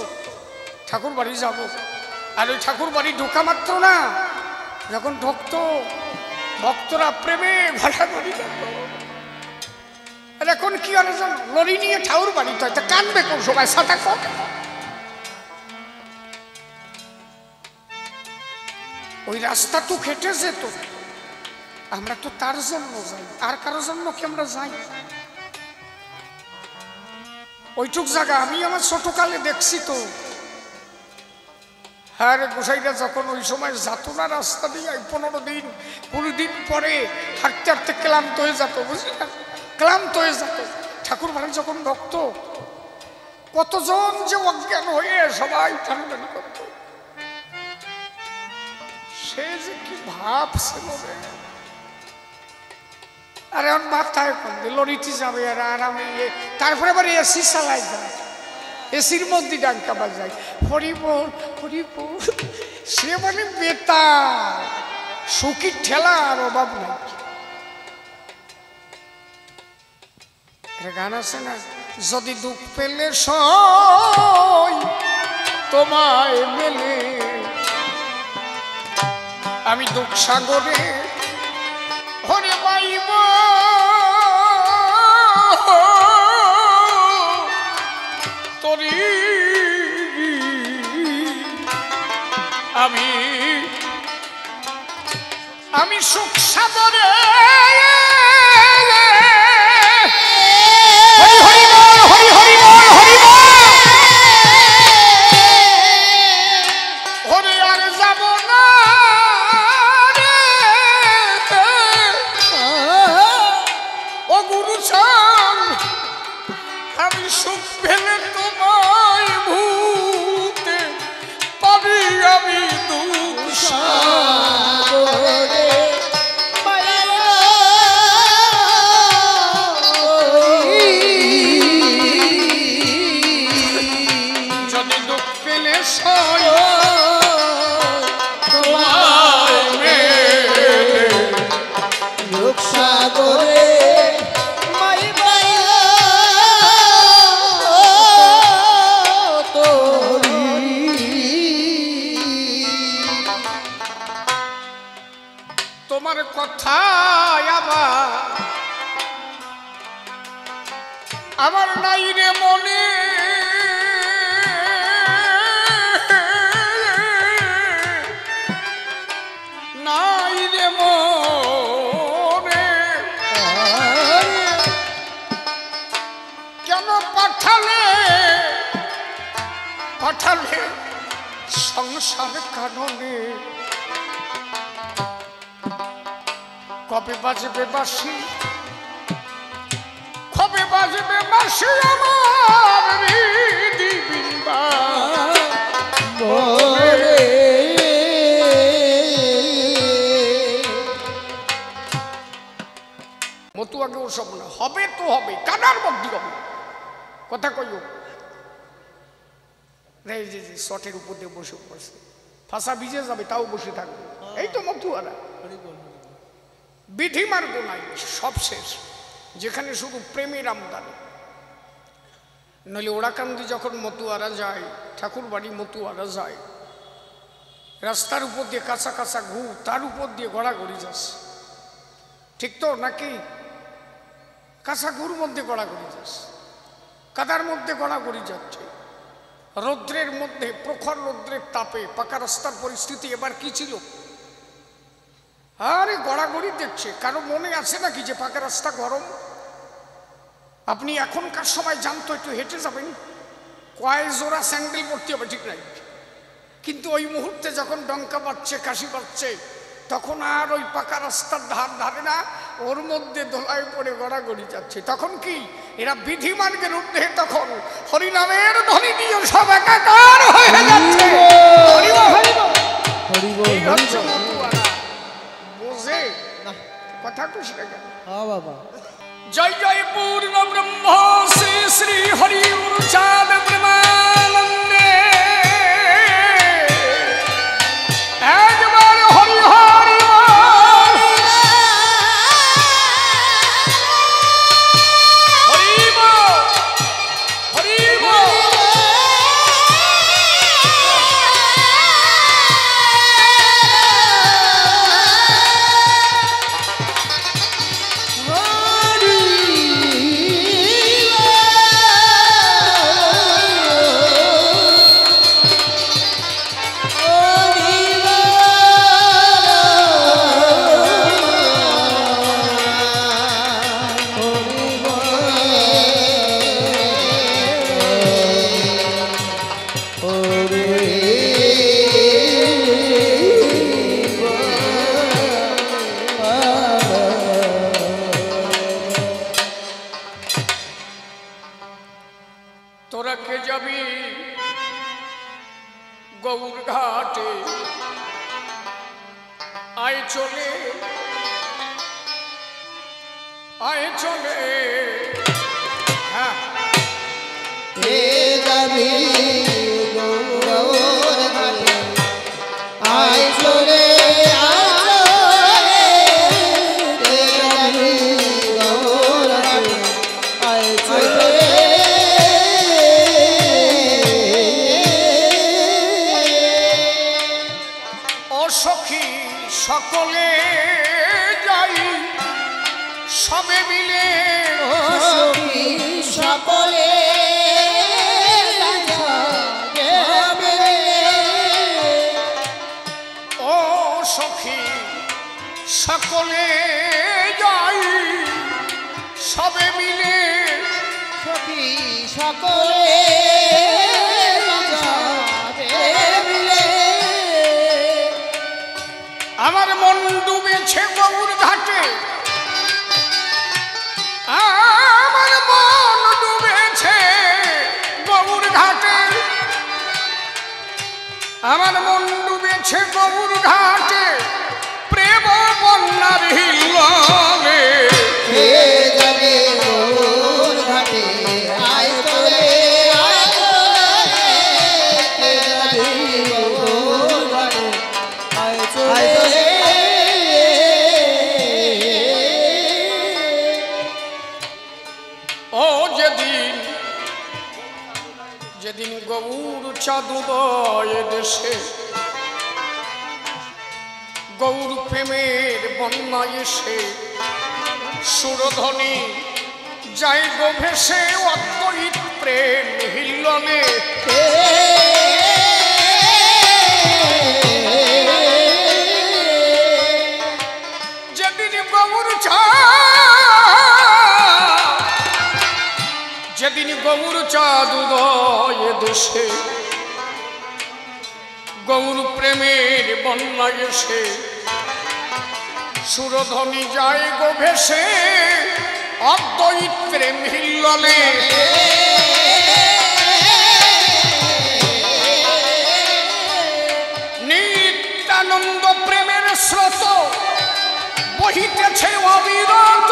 ঠাকুর বাড়ি যাবো। আর ওই ঠাকুর বাড়ি ঢোকা মাত্র না, যখন ঢুকতো ভক্তরা প্রেমে ঘাটাঘাটি করতো। আর এখন কি আর লরি নিয়ে ঠাকুর বাড়ি তো এটা কানবে কোন সময়, সাথে ওই রাস্তা তো খেটে যেত, আমরা তো তার জন্য যাই, আর কারোর জন্য কি আমরা যাই? ওইটুক জায়গা আমি আমার ছোটকালে দেখছি তো। হ্যাঁ রে গোসাইরা যখন ওই সময় যেত না রাস্তা দিয়ে, 15 দিন 20 দিন পরে হাঁটতে হাঁটতে ক্লান্ত হয়ে যেত, বুঝলি না, ক্লান্ত হয়ে যেত। ঠাকুর বাড়ি যখন ঢুকত কতজন যে অজ্ঞান হয়ে সবাই টানাটানি করত, সে যে কি ভাব ছিল রে। আর এখন মাথায় লরিটি যাবে আর আরামে, তারপরে আবার এসি চালাই যায়, এসির মধ্যে ডাঙ্কা বাজায়, হরিবোল হরিবোল। সে মানে বেতার, সুখীর ঠেলা আর অভাব নাই। গান আছে না, যদি দুঃখ পেলে সই তোমায় মেলে, আমি দুঃখ সাগরে হরে পাইব, তরি আমি সুখ সাগরে তোমার কথায় আমার নাই রে মনে, নাই রে মনে, কেন পাঠালে পাঠালে সংসার কারণে, কবে বাজবে বাঁশি, কবে বাজবে বাঁশি আমার দিবিবা বলে। মতুয়াকে ওসব না, হবে তো হবে, কাদার মধ্যে হবে, কথা কইও। এই যে শটের উপর দিয়ে বসে পড়ছে, ফাঁসা ভিজে যাবে তাও বসে থাকবে, এই তো মতুয়ারা। বিধি মার্গ নাই, সব শেষ, যেখানে শুধু প্রেমের আমদানি। নইলে ওড়াকান্দি যখন মতুয়ারা যায়, ঠাকুর বাড়ি মতুয়ারা যায়, রাস্তার উপর দিয়ে কাঁচা কাঁচা ঘু, তার উপর দিয়ে গড়াগড়ি যাচ্ছে, ঠিক তো নাকি? কাঁচা ঘুর মধ্যে গড়াগড়ি যাচ্ছে, কাদার মধ্যে গড়াগড়ি যাচ্ছে, রৌদ্রের মধ্যে, প্রখর রৌদ্রের তাপে। পাকা রাস্তার পরিস্থিতি এবার কি ছিল? আরে গড়াগড়ি দেখছে। কারো মনে আছে নাকি যে পাকা রাস্তা গরম? আপনি এখনকার সময় জানতো একটু হেঁটে যাবেন, কয় জোড়া স্যান্ডেল পরতে হবে, ঠিক নাই? কিন্তু ওই মুহূর্তে যখন ডঙ্কা বাজছে, কাশি বাজছে, তখন আর ওই পাকা রাস্তার ধার ধারে না, ওর মধ্যে দোলায় পড়ে গড়াগড়ি যাচ্ছে। তখন কি এরা বিধিমার্গের ঊর্ধ্বে, তখন হরিনামের ধ্বনি দিয়ে সব একাকার হয়ে যাচ্ছে। বোঝে কথা খুশি না বাবা? জয় জয় পূর্ণ ব্রহ্ম শ্রী শ্রী হরি চাঁদ ব্রহ্মানন্দ। তোরা কে যাবি গৌর ঘাটে আয় চলে হ্যাঁ কে যাবি গৌর ঘাটে আয় চলে কে যাবি গৌর ঘাটে আয় চলে ও সখী সকলে যাই সবে মিলে সকলে ও সখী সকলে যাই সবে মিলে সখী সকলে মিলে আমার মন ডুবেছে গৌর ঘাটে আমার মন ডুবেছে গৌর ঘাটে আমার মন ডুবেছে গৌর ঘাটে প্রেম বন্যার হিল্লোলে কে যাবে গৌর ঘাটে আয় চলে কে যাবে গৌর ঘাটে আয় চলে ও যেদিন গৌর চাঁদোদয় দেশে গৌর প্রেমের বন্যায় এসে সুরধ্বনি যাই গো ভেসে অদ্বৈত প্রেম হিল্লোলে যেদিন গৌর চাঁদ উদয় দেশে গৌর প্রেমের বন্যায় এসে সুরধ্বনি যায় গো ভেসে অদ্বৈত প্রেম হিল্লোলে নিত্যানন্দ প্রেমের স্রোত বহিতেছে অবিরত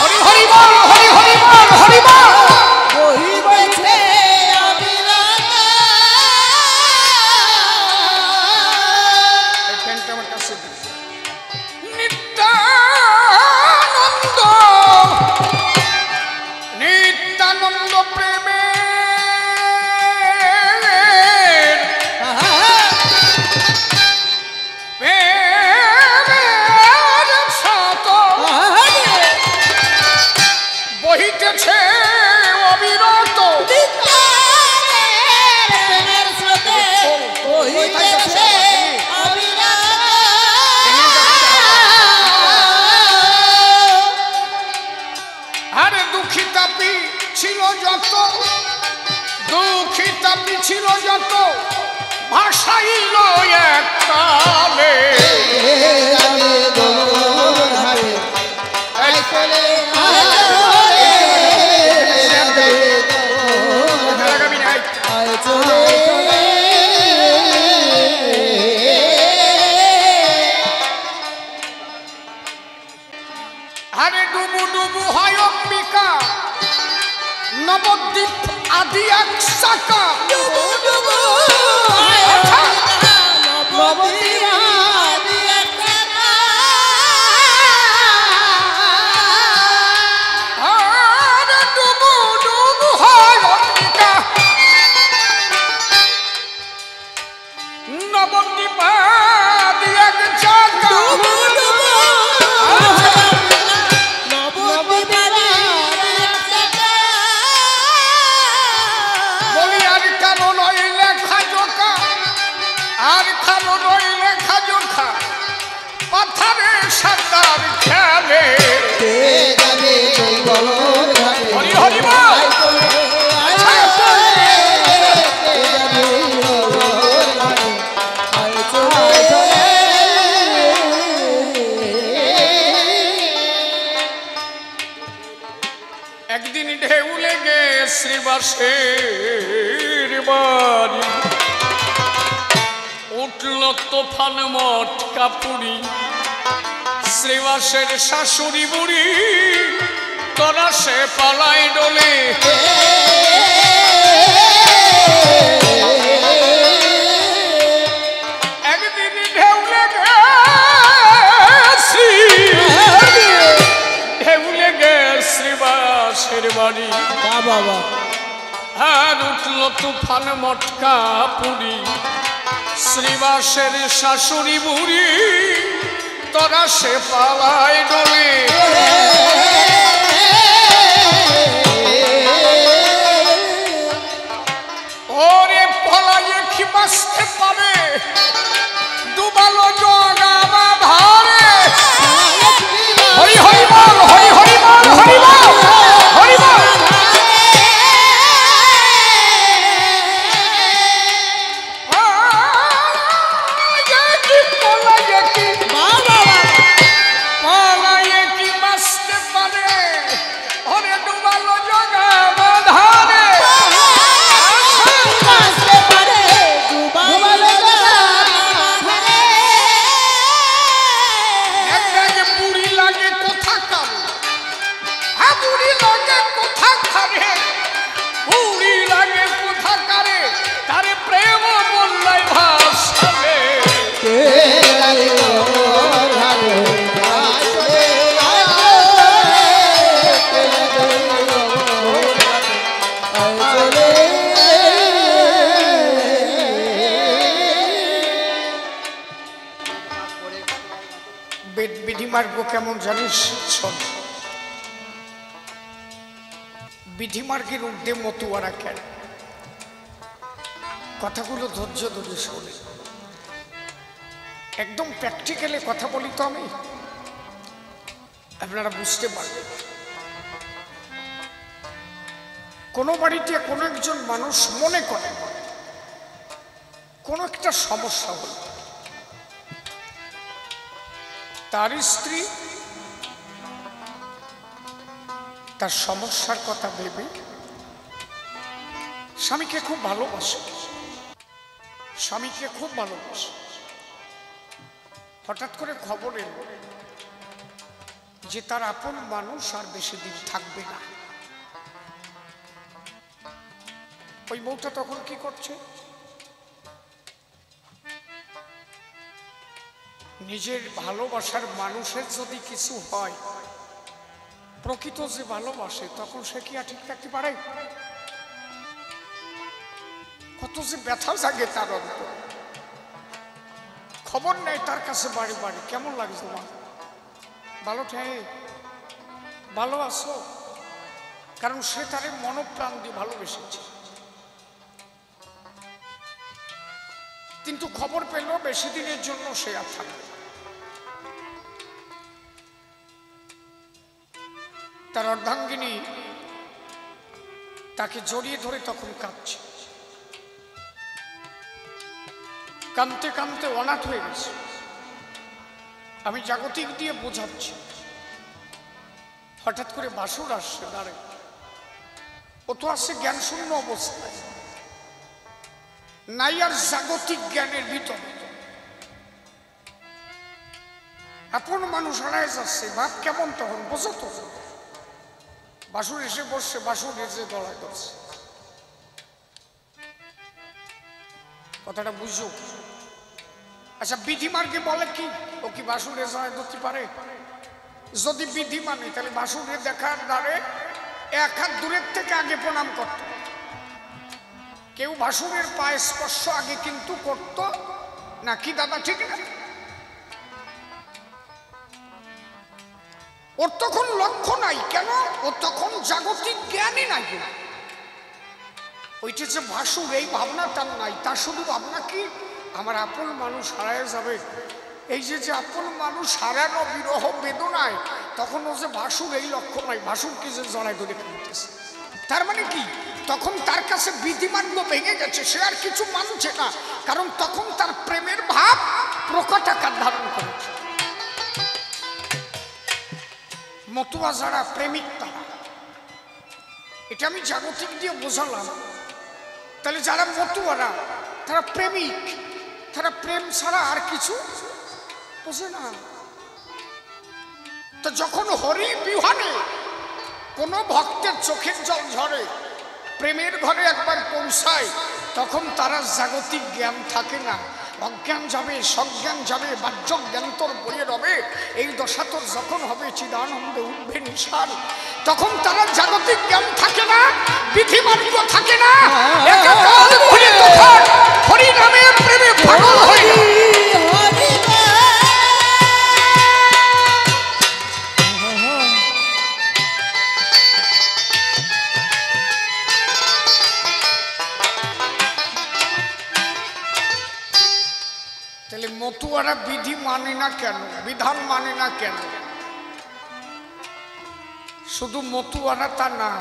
হরি হরি বল হরি হরি বল হরি বল বহিতেছে অবিরত এই ফ্যানটা আমার কাছে দিন নিত্যানন্দ নিত্যানন্দ প্রেমের বহিতেছে অবিরত আরে দুঃখী তাপি ছিল যত দুঃখী তাপি ছিল যত ভাষাইল এক তালে আরে ডুবু ডুবু হয় অম্বিকা নবদ্বীপ আদি এক শাখা নবদ্বীপ আদি এক শাখা আর খালো নইলে খাজোখা পাথারে সাঁতার খেলে হরি হরি বল শ্রীবাসের বাড়ি উঠল তোফান মটকা পুরি শ্রীবাসের শাশুড়ি বুড়ি তোরা সে পালায় ডোলে একদিন ঢেউলে গে শ্রীবাসের বাড়ি বাবা আর উঠল তুফান মটকা পুরি শ্রীবাসের শাশুড়ি বুড়ি তোরা সে পালায় ডোলে ওরে পালাইয়ে কি বাঁচতে পারে ডুবালো জগামা ধারে হরি হরি বল হরি হরি বল হরি বল হরি বল পালাইয়ে কি বাঁচতে পারে ওরে ডুবালো জগামা ধারে বুড়ি লাগে কোথাকার হ্যাঁ বুড়ি লাগে কোথাকারে বুড়ি লাগে কোথাকারে তারে প্রেম বললাই ভাষাবে বিধিমার্গ কেমন জানিস শোন বিধিমার্গের ঊর্ধ্বে মতুয়ারা কেন কথাগুলো ধৈর্য ধরে শোনে একদম প্র্যাকটিক্যালি কথা বলি তো আমি আপনারা বুঝতে পারবেন কোনো বাড়িতে কোনো একজন মানুষ মনে করে কোনো একটা সমস্যা হল তার স্ত্রী তার সমস্যার কথা ভেবে স্বামীকে খুব ভালোবাসে স্বামীকে খুব ভালোবাসে হঠাৎ করে খবর এলো যে তার আপন মানুষ আর বেশি দিন থাকবে না ওই বউটা তখন কি করছে নিজের ভালোবাসার মানুষের যদি কিছু হয় প্রকৃত যে ভালোবাসে তখন সে কি আর ঠিক থাকতে পারে কত যে ব্যথা জাগে তার অন্তর খবর নেই তার কাছে বাড়ি বাড়ি কেমন লাগে তোমার ভালো ঠাই ভালো আছো কারণ সে তারে মনপ্রাণ দিয়ে ভালোবেসেছে কিন্তু খবর পেল বেশি দিনের জন্য সে আর থাকবে তার অর্ধাঙ্গিনী তাকে জড়িয়ে ধরে তখন কাঁদছে কাঁদতে কাঁদতে অনাথ হয়ে গেছে আমি জাগতিক দিয়ে বোঝাচ্ছি হঠাৎ করে বাসুর আসছে দাঁড়ে ও তো আসছে জ্ঞান শূন্য অবস্থায় নাই আর জাগতিক জ্ঞানের ভিতরে আপন মানুষ হারায় যাচ্ছে ভাব কেমন তখন বোঝো তো বাসুর এসে বসছে বাসুর এসে গলায় ধরছে কথাটা বুঝো আচ্ছা বিধিমার্গে বলে কি ও কি বাসুরে জয় ধরতে পারে যদি বিধি মানে তাহলে বাসুরে দেখার দ্বারে এক হাত দূরের থেকে আগে প্রণাম করত কেউ বাসুরের পায়ে স্পর্শ আগে কিন্তু করত না কি দাদা ঠিক না ওর তখন লক্ষ্য নাই কেন ও তখন জাগতিক জ্ঞানই নাই ওইটা যে ভাসুর এই ভাবনা তার নাই তার শুধু ভাবনা কি আমার আপন মানুষ হারায় যাবে এই যে যে আপন মানুষ হারানো বিরহ বেদনায় তখন ও যে ভাসুর এই লক্ষ্য নাই ভাসুর কি যে জড়ায় ধরে ফেলতেছে তার মানে কি তখন তার কাছে বিধিমার্গ ভেঙে গেছে সে আর কিছু মানছে না কারণ তখন তার প্রেমের ভাব প্রকট আকার ধারণ করেছে মতুয়া যারা প্রেমিক তারা এটা আমি জাগতিক দিয়ে বোঝালাম। তাহলে যারা মতুয়ারা তারা প্রেমিক, তারা প্রেম ছাড়া আর কিছু বোঝে না। তো যখন হরি বিহানে কোনো ভক্তের চোখের জল ঝরে, প্রেমের ঘরে একবার পৌঁছায়, তখন তারা জাগতিক জ্ঞান থাকে না, অজ্ঞান যাবে, সজ্ঞান যাবে, বাহ্য জ্ঞান তোর বইয়ে রবে। এই দশা তোর যখন হবে চিদানন্দে উঠবে নিশান, তখন তারা জাগতিক জ্ঞান থাকে না, বিধিমার্গ থাকে না, হরি নামে প্রেমে পাগল হয়ে যায়। তাহলে মতুয়ারা বিধি মানে না কেন, বিধান মানে না কেন? শুধু মতুয়ারা তা না,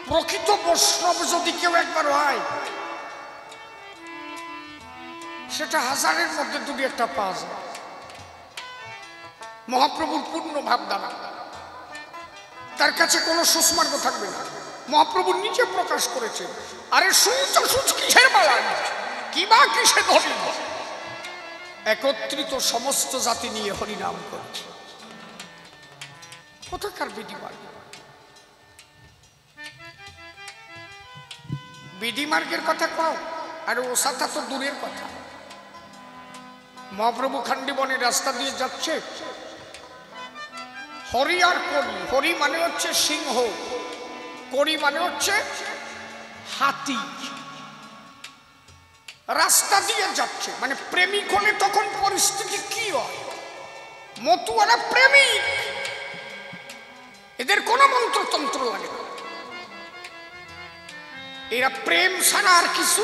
প্রকৃত বৈষ্ণব যদি কেউ একবার হয়, সেটা হাজারের মধ্যে দুটি একটা পাওয়া যায়। মহাপ্রভুর পূর্ণ ভাব দ্বারা তার কাছে কোনো সুস্মার্গ থাকবে না। মহাপ্রভু নিজে প্রকাশ করেছে, আরে সূচ সূচ কিসের বালান, কি বা কিসে ধরি, একত্রিত সমস্ত জাতি নিয়ে হরিনাম করেছে। কোথাকার বিধিমার্গ? বিধিমার্গের কথা কও, আর ও সাথা তো দূরের কথা। মহাপ্রভু খান্ডিবনের রাস্তা দিয়ে যাচ্ছে, হরি আর করি, হরি মানে হচ্ছে সিংহ, করি মানে হচ্ছে হাতি। রাস্তা দিয়ে যাচ্ছে, মানে প্রেমিক হলে তখন পরিস্থিতি কি হয়? মতুয়ারা প্রেমিক, এদের কোনো মন্ত্রতন্ত্র লাগে না, এরা প্রেম ছাড়া আর কিছু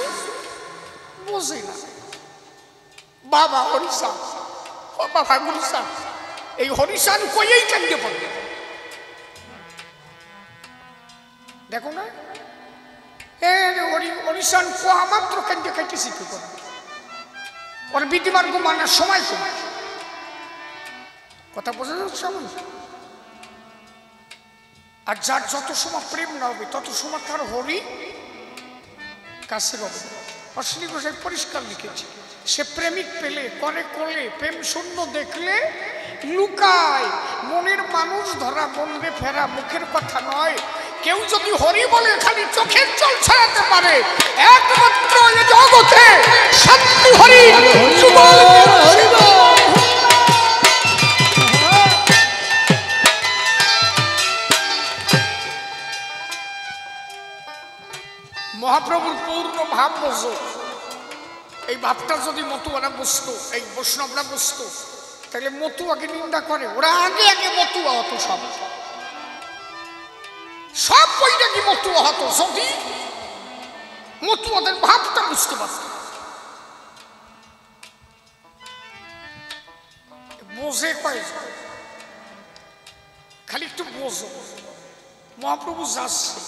বোঝে না। বাবা হরিশান, ও বাবা হরিশান, এই হরিশান কইয়েই কান্দে পড়বে। দেখো না, হরিশান কোয়া মাত্র কান্দে খাইতে শিখে পড়বে, ওর বিধিমার্গ মানার সময় কমে। কথা বোঝা যাচ্ছে আমার? আর যার যত সময় প্রেম না হবে, তত সময় তার হরি কাছে হবে। অশ্বিনী গোসাই পরিষ্কার লিখেছে, সে প্রেমিক পেলে করে কোলে, প্রেম শূন্য দেখলে লুকায়, মনের মানুষ ধরা বন্ধে ফেরা মুখের কথা নয়। কেউ যদি হরি বলে খালি চোখের জল ছড়াতে পারে, একমাত্র এই জগতে শান্তি হরি। মহাপ্রভুর পূর্ণ ভাব বোঝো। এই ভাবটা যদি মতুয়ারা বুঝতো, এই বৈষ্ণবরা বুঝতো, তাহলে মতুয়াকে নিন্দা করে, ওরা আগে আগে মতুয়া হতো, সব সব বইটা কি মতুয়া হতো যদি মতুয়াদের ভাবটা বুঝতে পারত। বোঝে কয়, খালি একটু বোঝো। মহাপ্রভু যাচ্ছে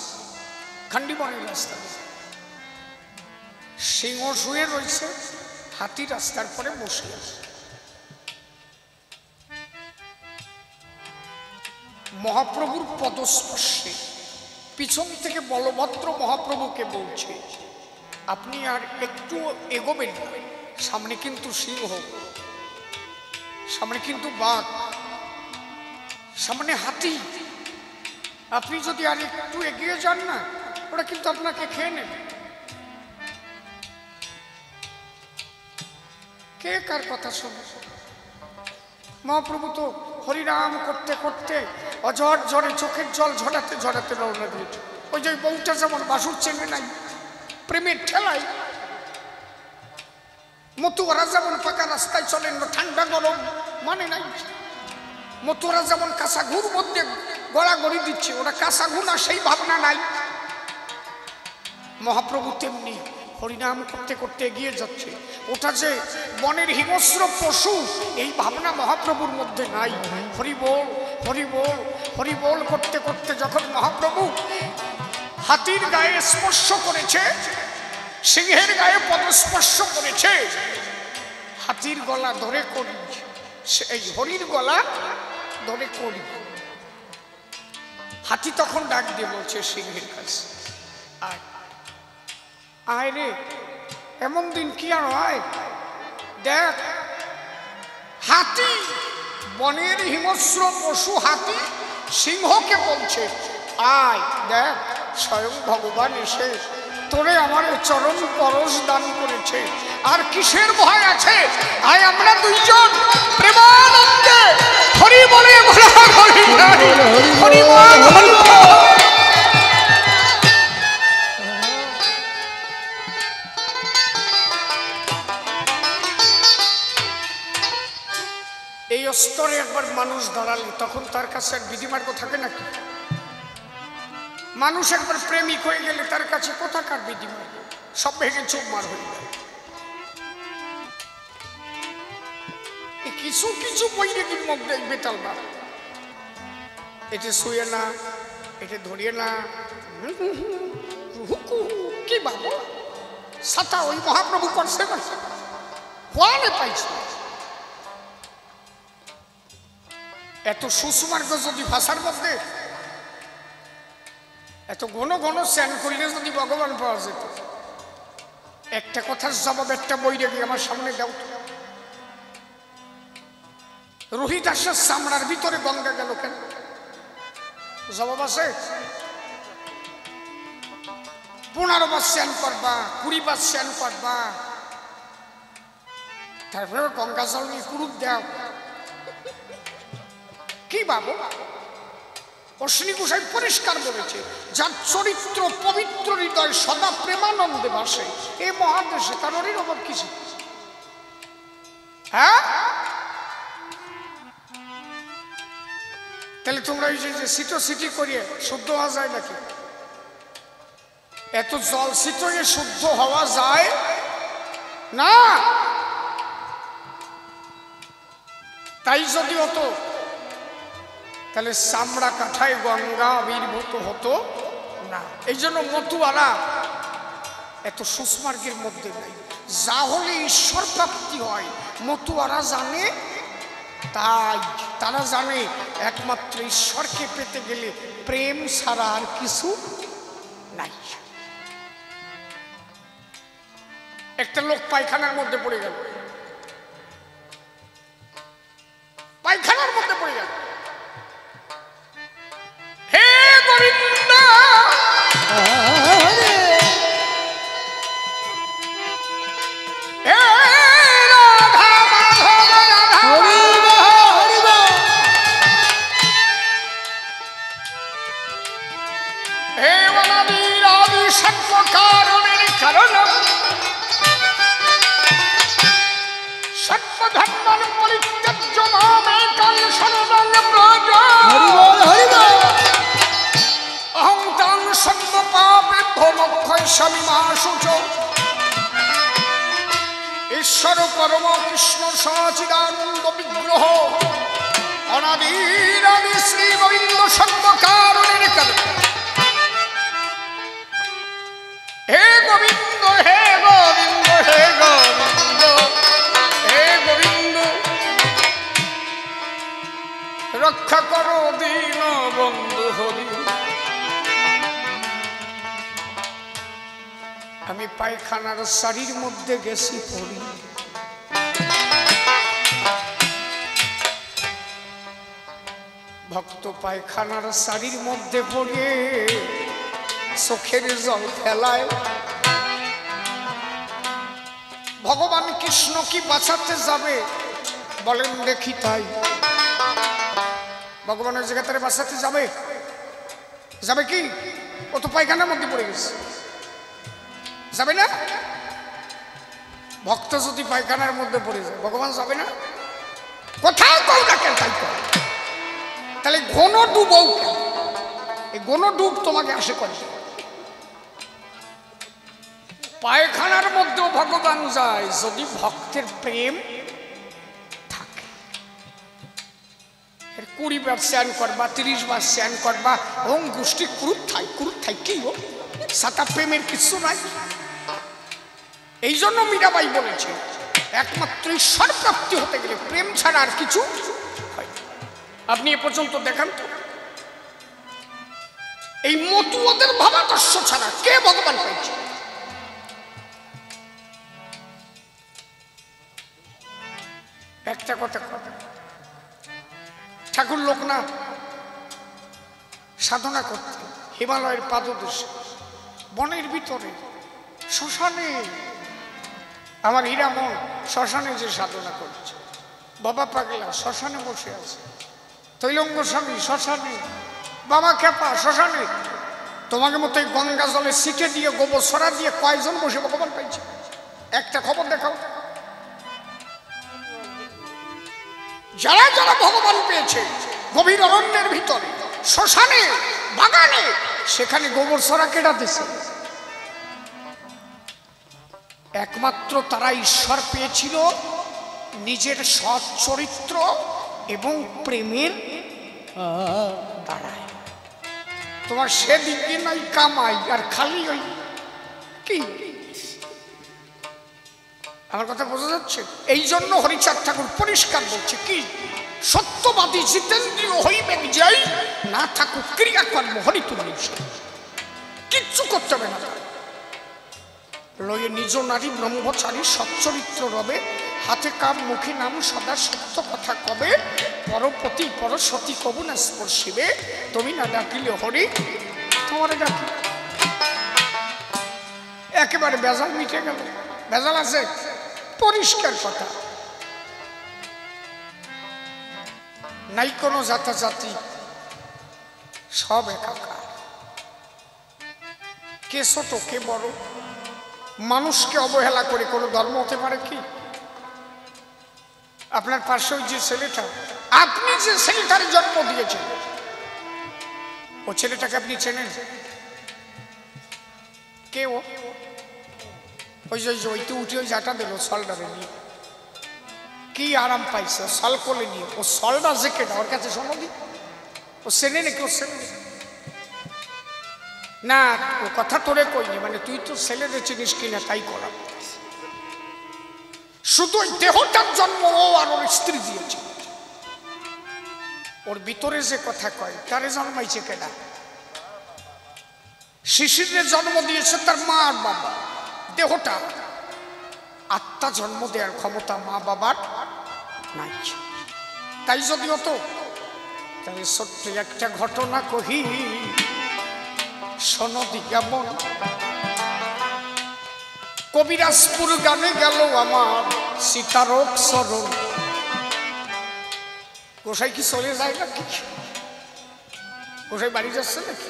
খান্ডিবনের রাস্তা, সিংহ শুয়ে রয়েছে, হাতি রাস্তার পরে বসে আছে। মহাপ্রভুর পদস্পর্শে পিছন থেকে বলভদ্র মহাপ্রভুকে বলছে, আপনি আর একটু এগোবেন না, সামনে কিন্তু সিংহ, সামনে কিন্তু বাঘ, সামনে হাতি, আপনি যদি আর একটু এগিয়ে যান না, ওরা কিন্তু আপনাকে খেয়ে নেবে। কে কার কথা শুনে? মহাপ্রভু তো হরিনাম করতে করতে অঝর ঝরে চোখের জল ঝরাতে ঝরাতে রওনা দিয়েছে। ওই যে বউটা যেমন বাসুর চেনে নাই প্রেমের ঠেলায়, মতুয়ারা যেমন পাকা রাস্তায় চলেন না, ঠান্ডা গরম মানে নাই। মতুয়ারা যেমন কাঁচা ঘুর মধ্যে গড়াগড়ি দিচ্ছে, ওরা কাঁচা ঘুনা সেই ভাবনা নাই। মহাপ্রভু তেমনি হরিনাম করতে করতে এগিয়ে যাচ্ছে, ওটা যে বনের হিংস্র পশু এই ভাবনা মহাপ্রভুর মধ্যে নাই। হরি বল হরি বল হরি বল করতে করতে যখন মহাপ্রভু হাতির গায়ে স্পর্শ করেছে, সিংহের গায়ে পদস্পর্শ করেছে, হাতির গলা ধরে করি, এই হরির গলা ধরে করি, হাতি তখন ডাক দিয়ে বলছে সিংহের কাছে, আয় আয় রে, এমন দিন কি আর হয়, দেখ হাতি, বনের হিংস্র পশু হাতি সিংহকে বলছে আয় দেখ, স্বয়ং ভগবান এসে তোরে আমার চরণ পরশ দান করেছে, আর কিসের ভয় আছে, আয় আমরা দুইজন প্রেমানন্দে হরি বলে হরি হরি হরি বল হরি বল। এই স্তরে একবার মানুষ দাঁড়ালে তখন তার কাছে আর বিধিমার্গ থাকে নাকি? মানুষ একবার প্রেমিক হয়ে গেলে তার কাছে কোথাকার বিধিমার্গ, সব ভেঙে চুপমার হয়ে যায়। কিছু কিছু বৈরাগীর মধ্যে বেতাল না, এটা শুয়ে না, এটা ধরিয়ে না, কি বাবু সাতা ওই মহাপ্রভু করছে ওয়ানে পাইছে। এত সুষমার্গ যদি ভাষার মধ্যে, এত ঘন ঘন স্নান করলে যদি ভগবান পাওয়া যেত, একটা কথার জবাব একটা বৈরাগী আমার সামনে দাও। রোহিদাসের চামড়ার ভিতরে গঙ্গা গেল কেন? জবাব আছে? 15 বার স্নান করবা, 20 বার স্নান করবা, তারপরে গঙ্গা জল নিয়ে কুরুপ দাও, কি বাবু? অশ্বিনী গোসাই পরিষ্কার বলেছে, যার চরিত্র পবিত্র, হৃদয় সদা প্রেমানন্দে ভাসে, এই মহাদেশে তার অভাব কিছু। হ্যাঁ, তাহলে তোমরা এই যে সিটো সিটি করিয়ে শুদ্ধ হওয়া যায় নাকি? এত জল সিটোয়ে শুদ্ধ হওয়া যায় না। তাই যদি হতো তাহলে চামড়া কাঠায় গঙ্গা আবির্ভূত হতো না। এই জন্য মতুয়ারা এত সুস্মার্গের মধ্যে নাই। যা হলে ঈশ্বর প্রাপ্তি হয় মতুয়ারা জানে, তাই তারা জানে একমাত্র ঈশ্বরকে পেতে গেলে প্রেম ছাড়া আর কিছু নাই। একটা লোক পায়খানার মধ্যে পড়ে গেল, পায়খানার মধ্যে পড়ে গেল, হে গোবিন্দ হে রাধা মাধব রাধা হে অনাদির আদি সর্ব কারণের কারণ, সর্বধর্মান পরিত্যজ্য মামেকং শরণং ব্রজ, অহং তাং সর্বপাপেভ্যো মোক্ষয়িষ্যামি মা শুচো। ঈশ্বর পরম কৃষ্ণ সচিদানন্দ বিগ্রহ, অনাদির আদি শ্রী গোবিন্দ সর্বকারণের কারণ। হে গোবিন্দ হে গোবিন্দ হে গোবিন্দ হে গোবিন্দ, রক্ষা করো দীন বন্ধু হরি। আমি পায়খানার শাড়ির মধ্যে গেছি পড়ি, ভক্ত পায়খানার শাড়ির মধ্যে পড়ে চোখের জল ফেলায়। ভগবান কৃষ্ণ কি বাঁচাতে যাবে বলেন দেখি? তাই ভগবানের জায়গাতে বাঁচাতে যাবে? যাবে কি? ও তো পায়খানার মধ্যে পড়ে গেছে, যাবে না? ভক্ত যদি পায়খানার মধ্যে পড়ে যায় ভগবান যাবে না? কোথাও কেউ ডাকেন তাই করে। তাহলে ঘন ডুবও কেন? এই ঘন ডুব তোমাকে আসে করে। পায়খানার মধ্যেও ভগবান যায় যদি ভক্তের প্রেম থাকে। 20 বার স্নান করবা, 30 বার স্নান করবা, ওম গোষ্ঠী কুরুত থাই কি গো, সাতা প্রেমের কিছু নাই। এই জন্য মীরাবাই বলেছে একমাত্র ঈশ্বর প্রাপ্তি হতে গেলে প্রেম ছাড়া আর কিছু হয়। আপনি এ পর্যন্ত দেখান তো এই মতুয়াদের ভাবাদর্শ ছাড়া কে ভগবান পাইছে? একটা কথা কথা, ঠাকুর লোকনাথ সাধনা করতেন হিমালয়ের পাদদেশে, বনের ভিতরে, শ্মশানে। আমার হীরামন শ্মশানে যে সাধনা করছে, বাবা পাগলা শ্মশানে বসে আছে, তৈলঙ্গ স্বামী শ্মশানে, বাবা খেপা শ্মশানে। তোমাকে মতো এই গঙ্গা জলে শিখে দিয়ে গোবর সরা দিয়ে কয়জন বসে ভগবান পাইছে? একটা খবর দেখাও। যারা যারা ভগবান পেয়েছে গভীর অরণ্যের ভিতরে, শ্মশানে, বাগানে, সেখানে গোবর সরা কেটা দিছে? একমাত্র তারা ঈশ্বর পেয়েছিল নিজের সৎ চরিত্র এবং প্রেমের দ্বারায়। তোমার সেদিকে নাই কামাই আর খালি ওই কি, আমার কথা বোঝা যাচ্ছে? এই জন্য হরিচাঁদ ঠাকুর পরিষ্কার বলছে কি, সত্যবাদী জিতেন্দ্রীয় হইবেন যাই, না থাকুক ক্রিয়াকর্ম হরিতুল্য, কিচ্ছু করতে হবে না। লয়ে নিজ নারী ব্রহ্মচারী সচ্চরিত্র রবে, হাতে কাম মুখে নাম সদা সত্য কথা কবে, পরপতি পরসতী কবু না স্পর্শিবে, তুমি না ডাকিলে হরি তোমার ডাকি। একেবারে বেজাল মিটে গেল। বেজাল আছে? পরিষ্কার কথা, নাই কোনো জাতাজাতি, সব একাকার। কে ছোট কে বড়, মানুষকে অবহেলা করে কোনো ধর্ম হতে পারে কি? আপনার পাশে যে ছেলেটা, আপনি যে ছেলেটার জন্ম দিয়েছেন, ও ছেলেটাকে আপনি চেনেন? কে ও? ওই যে ওইতে উঠে ওই জাটা দিল সলডারে নিয়ে, কি আরাম পাইছে সল কোলে নিয়ে। ও সলডা যে কেটা, ওর কাছে শোনো দি, ও চেনে নাকি? ও চেনে না, ও কথা তোরে কইনি, মানে তুই তো ছেলেদের চিনিস কিনা তাই করা। শুধু ওই দেহটার জন্ম ও আর ওর স্ত্রী দিয়েছে। ওর ভিতরে যে কথা কয়, তারে জন্মাইছে কেডা? শিশিরের জন্ম দিয়েছে তার মা আর বাবা। দেহটা, আত্মা জন্ম দেওয়ার ক্ষমতা মা বাবার নাই। তাই যদি হতো, তাহলে সত্যি একটা ঘটনা কহি শোনো দিগা মন। কবিরাজপুর গানে গেল আমার সীতারক সরণ। গোসাই কি চলে যায় নাকি? গোসাই বাড়ি যাচ্ছে নাকি?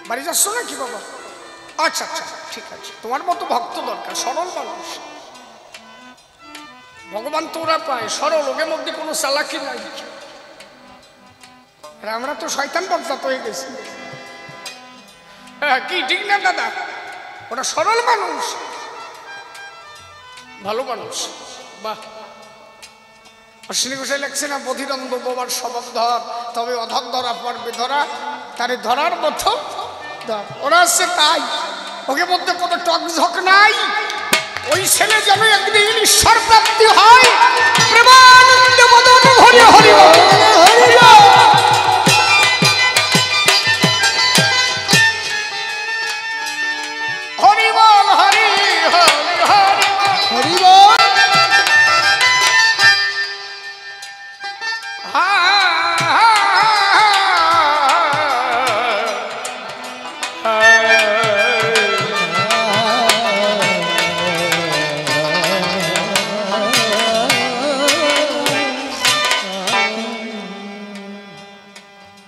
বাড়ি যাচ্ছ নাকি বাবা? আচ্ছা আচ্ছা ঠিক আছে, তোমার মতো ভক্ত দরকার, সরল মানুষ। ভগবান তোরা পায় সরল, ওদের মধ্যে কোনো চালাকি নাই। আমরা তো শয়তান বক্তা হয়ে গেছি। হ্যাঁ কি ঠিক না দাদা? ওরা সরল মানুষ, ভালো মানুষ। বাহ, অশ্বিনী ঘোষাই লেখছে না, বধিরন্ধ বোবার স্বভাব ধর, তবে অধর ধরা পারবে ধরা, তারে ধরার মতো ধর। ওরা হচ্ছে তাই, ওকে মধ্যে কোনো টকঝক নাই। ওই ছেলে যেন একদিন ঈশ্বর প্রাপ্তি হয়। প্রেমানন্দে বদন হরি হরি হরি।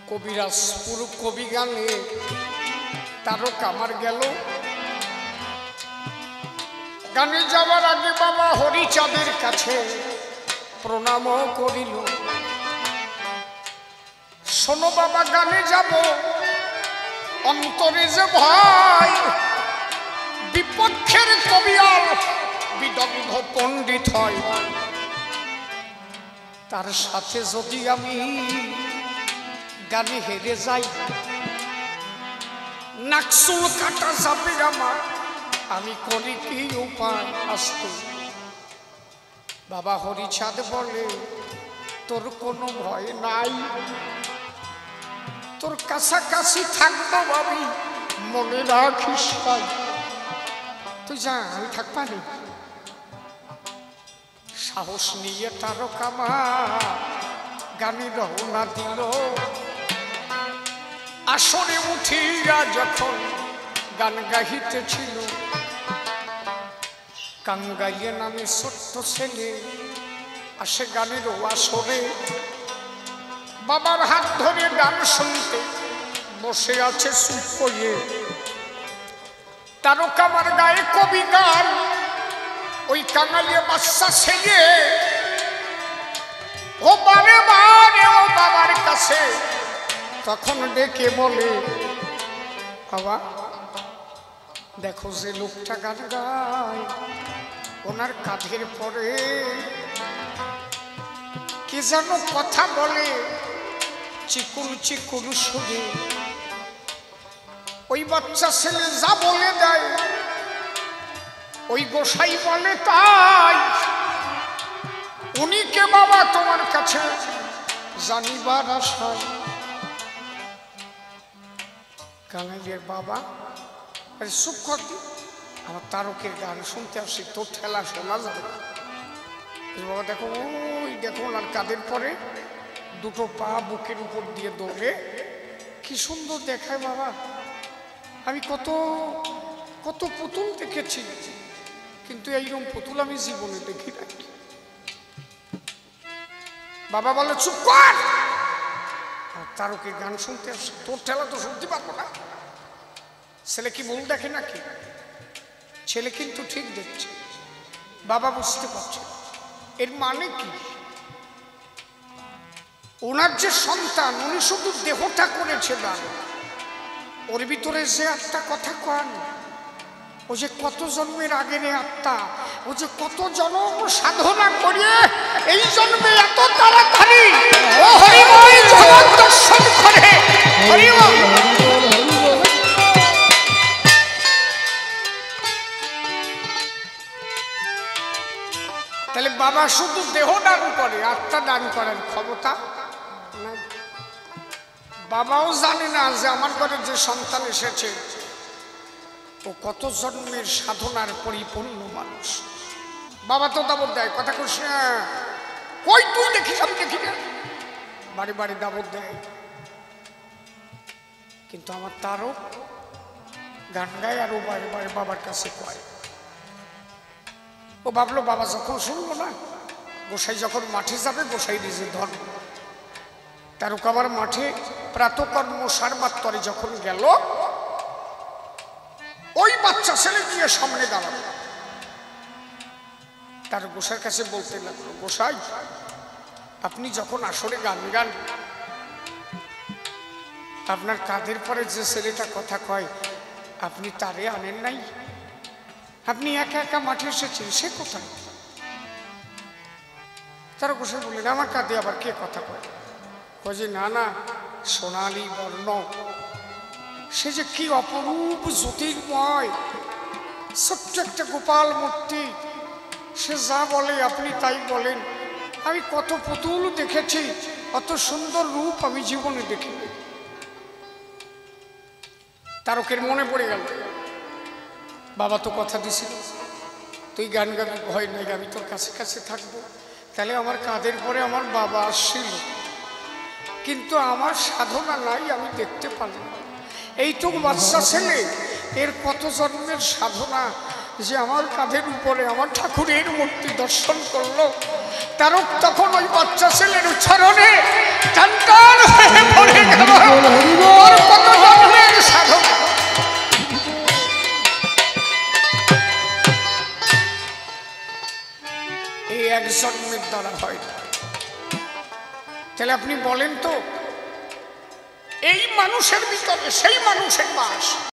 কবিরাজপুর কবি গানে তারক আমার গেল। গানে যাওয়ার আগে বাবা হরিচাঁদের কাছে প্রণাম করিল। শোনো বাবা, গানে যাব অন্তরে যে ভয়, বিপক্ষের কবিয়াল বিদগ্ধ পণ্ডিত হয়, তার সাথে যদি আমি গানে হেরে যাই, নাকসুল কাটা যাবে আমার, আমি করি কি উপায়? আসতো বাবা হরিচাঁদ বলে, তোর কোনো ভয় নাই, তোর কাছাকাছি থাকবো ভাবি, মনে রাখিস ভাই। তুই যা, আমি থাকবা নি। সাহস নিয়ে তারকা মা গানে রওনা দিল। আসরে উঠিয়া যখন গান গাহিতেছিল, কাঙ্গাইয়ে নামে ছোট্ট ছেলে আসে গানের আসরে। বাবার হাত ধরে গান শুনতে বসে আছে চুপ করে। তারকা মার গায়ে কবি গান, ওই কাঙালিয়ে বাচ্চা ছেলে ও বারে বারে ও বাবার কাছে তখন ডেকে বলে, বাবা দেখো যে লোকটা গান গায়, ওনার কাঁধের পরে কি যেন কথা বলে চিকুন চিকুন সুরে। ওই বাচ্চা ছেলে যা বলে দেয় ওই গোসাই বলে তাই। উনি কে বাবা তোমার কাছে জানিবার আশায়। কাঙালির বাবা চুপ কর, আমার তারকের গান শুনতে আসি, তোর ঠেলা শোনা যাবে না। বাবা দেখো, ওই দেখো ওনার কাঁধের পরে দুটো পা বুকের উপর দিয়ে দৌড়ে, কি সুন্দর দেখায় বাবা। আমি কত কত পুতুল দেখেছি, কিন্তু এইরকম পুতুল আমি জীবনে দেখি নাই। বাবা বলে চুপ কর, তারকের গান শুনতে আসি, তোর ঠেলা তো শুনতে পারবো না। ছেলে কি ভুল দেখে নাকি? ছেলে কিন্তু ঠিক দেখছে। বাবা বুঝতে পারছে এর মানে কি। ওনার যে সন্তান, উনি শুধু দেহটা করেছে দান, ওর ভিতরে যে একটা কথা কন, ও যে কত জন্মের আগের আত্মা, ও যে কত জন্ম সাধনা করে এই জন্মে এত তাড়াতাড়ি ও হরিময় জগৎ দর্শন করে। হরিময় তাহলে বাবা শুধু দেহ দান করে, আত্মা দান করার ক্ষমতা নাই। বাবাও জানে না যে আমার ঘরে যে সন্তান এসেছে ও কত জন্মের সাধনার পরিপূর্ণ মানুষ। বাবা তো দাবত দেয়, কথা কইস না, কই তুই দেখিস আমি দেখি না, বাড়ি বাড়ি দাবত দেয়। কিন্তু আমার তারও গান গায় আর ও বাড়ি বাড়ি বাবার কাছে কয়। ও ভাবলো বাবা যখন শুনবো না, গোসাই যখন মাঠে যাবে গোসাই নিজে ধর্ম। তারকা আবার মাঠে প্রাতকর্ম সারবাত্তরে যখন গেল, ওই বাচ্চা ছেলে গিয়ে সামনে দাঁড়ালো। তার গোসাইর কাছে বলতে লাগলো, গোসাই আপনি যখন আসরে গান গান, আপনার কাঁধের পরে যে ছেলেটা কথা কয় আপনি তারে আনেন নাই? আপনি একা একা মাঠে এসেছেন, সে কোথায়? তারা গোসাই বললেন, আমার কাঁধে আবার কে কথা কয়? যে না না, সোনালী বর্ণ, সে যে কি অপরূপ জ্যোতির্ময়, ছোট্ট একটা গোপাল মূর্তি, সে যা বলে আপনি তাই বলেন। আমি কত পুতুল দেখেছি, অত সুন্দর রূপ আমি জীবনে দেখিনি। তারকের মনে পড়ে গেল, বাবা তো কথা দিছিল তুই গান গাবি, ভয় নাই, আমি তোর কাছে কাছে থাকবো। তাহলে আমার কাঁধের পরে আমার বাবা আসছিল, কিন্তু আমার সাধনা নাই, আমি দেখতে পারলাম। এইটুকু বাচ্চা ছেলে, এর কত জন্মের সাধনা যে আমার কাঁধের উপরে আমার ঠাকুরের মূর্তি দর্শন করলো। তারক তখন ওই বাচ্চা ছেলের উচ্চারণে টান টান হয়ে পড়ে গেল, ওর কত জন্মের সাধনা। এই এক জন্মের দ্বারা হয় না। তাহলে আপনি বলেন তো, এই মানুষের ভিতরে সেই মানুষের বাস।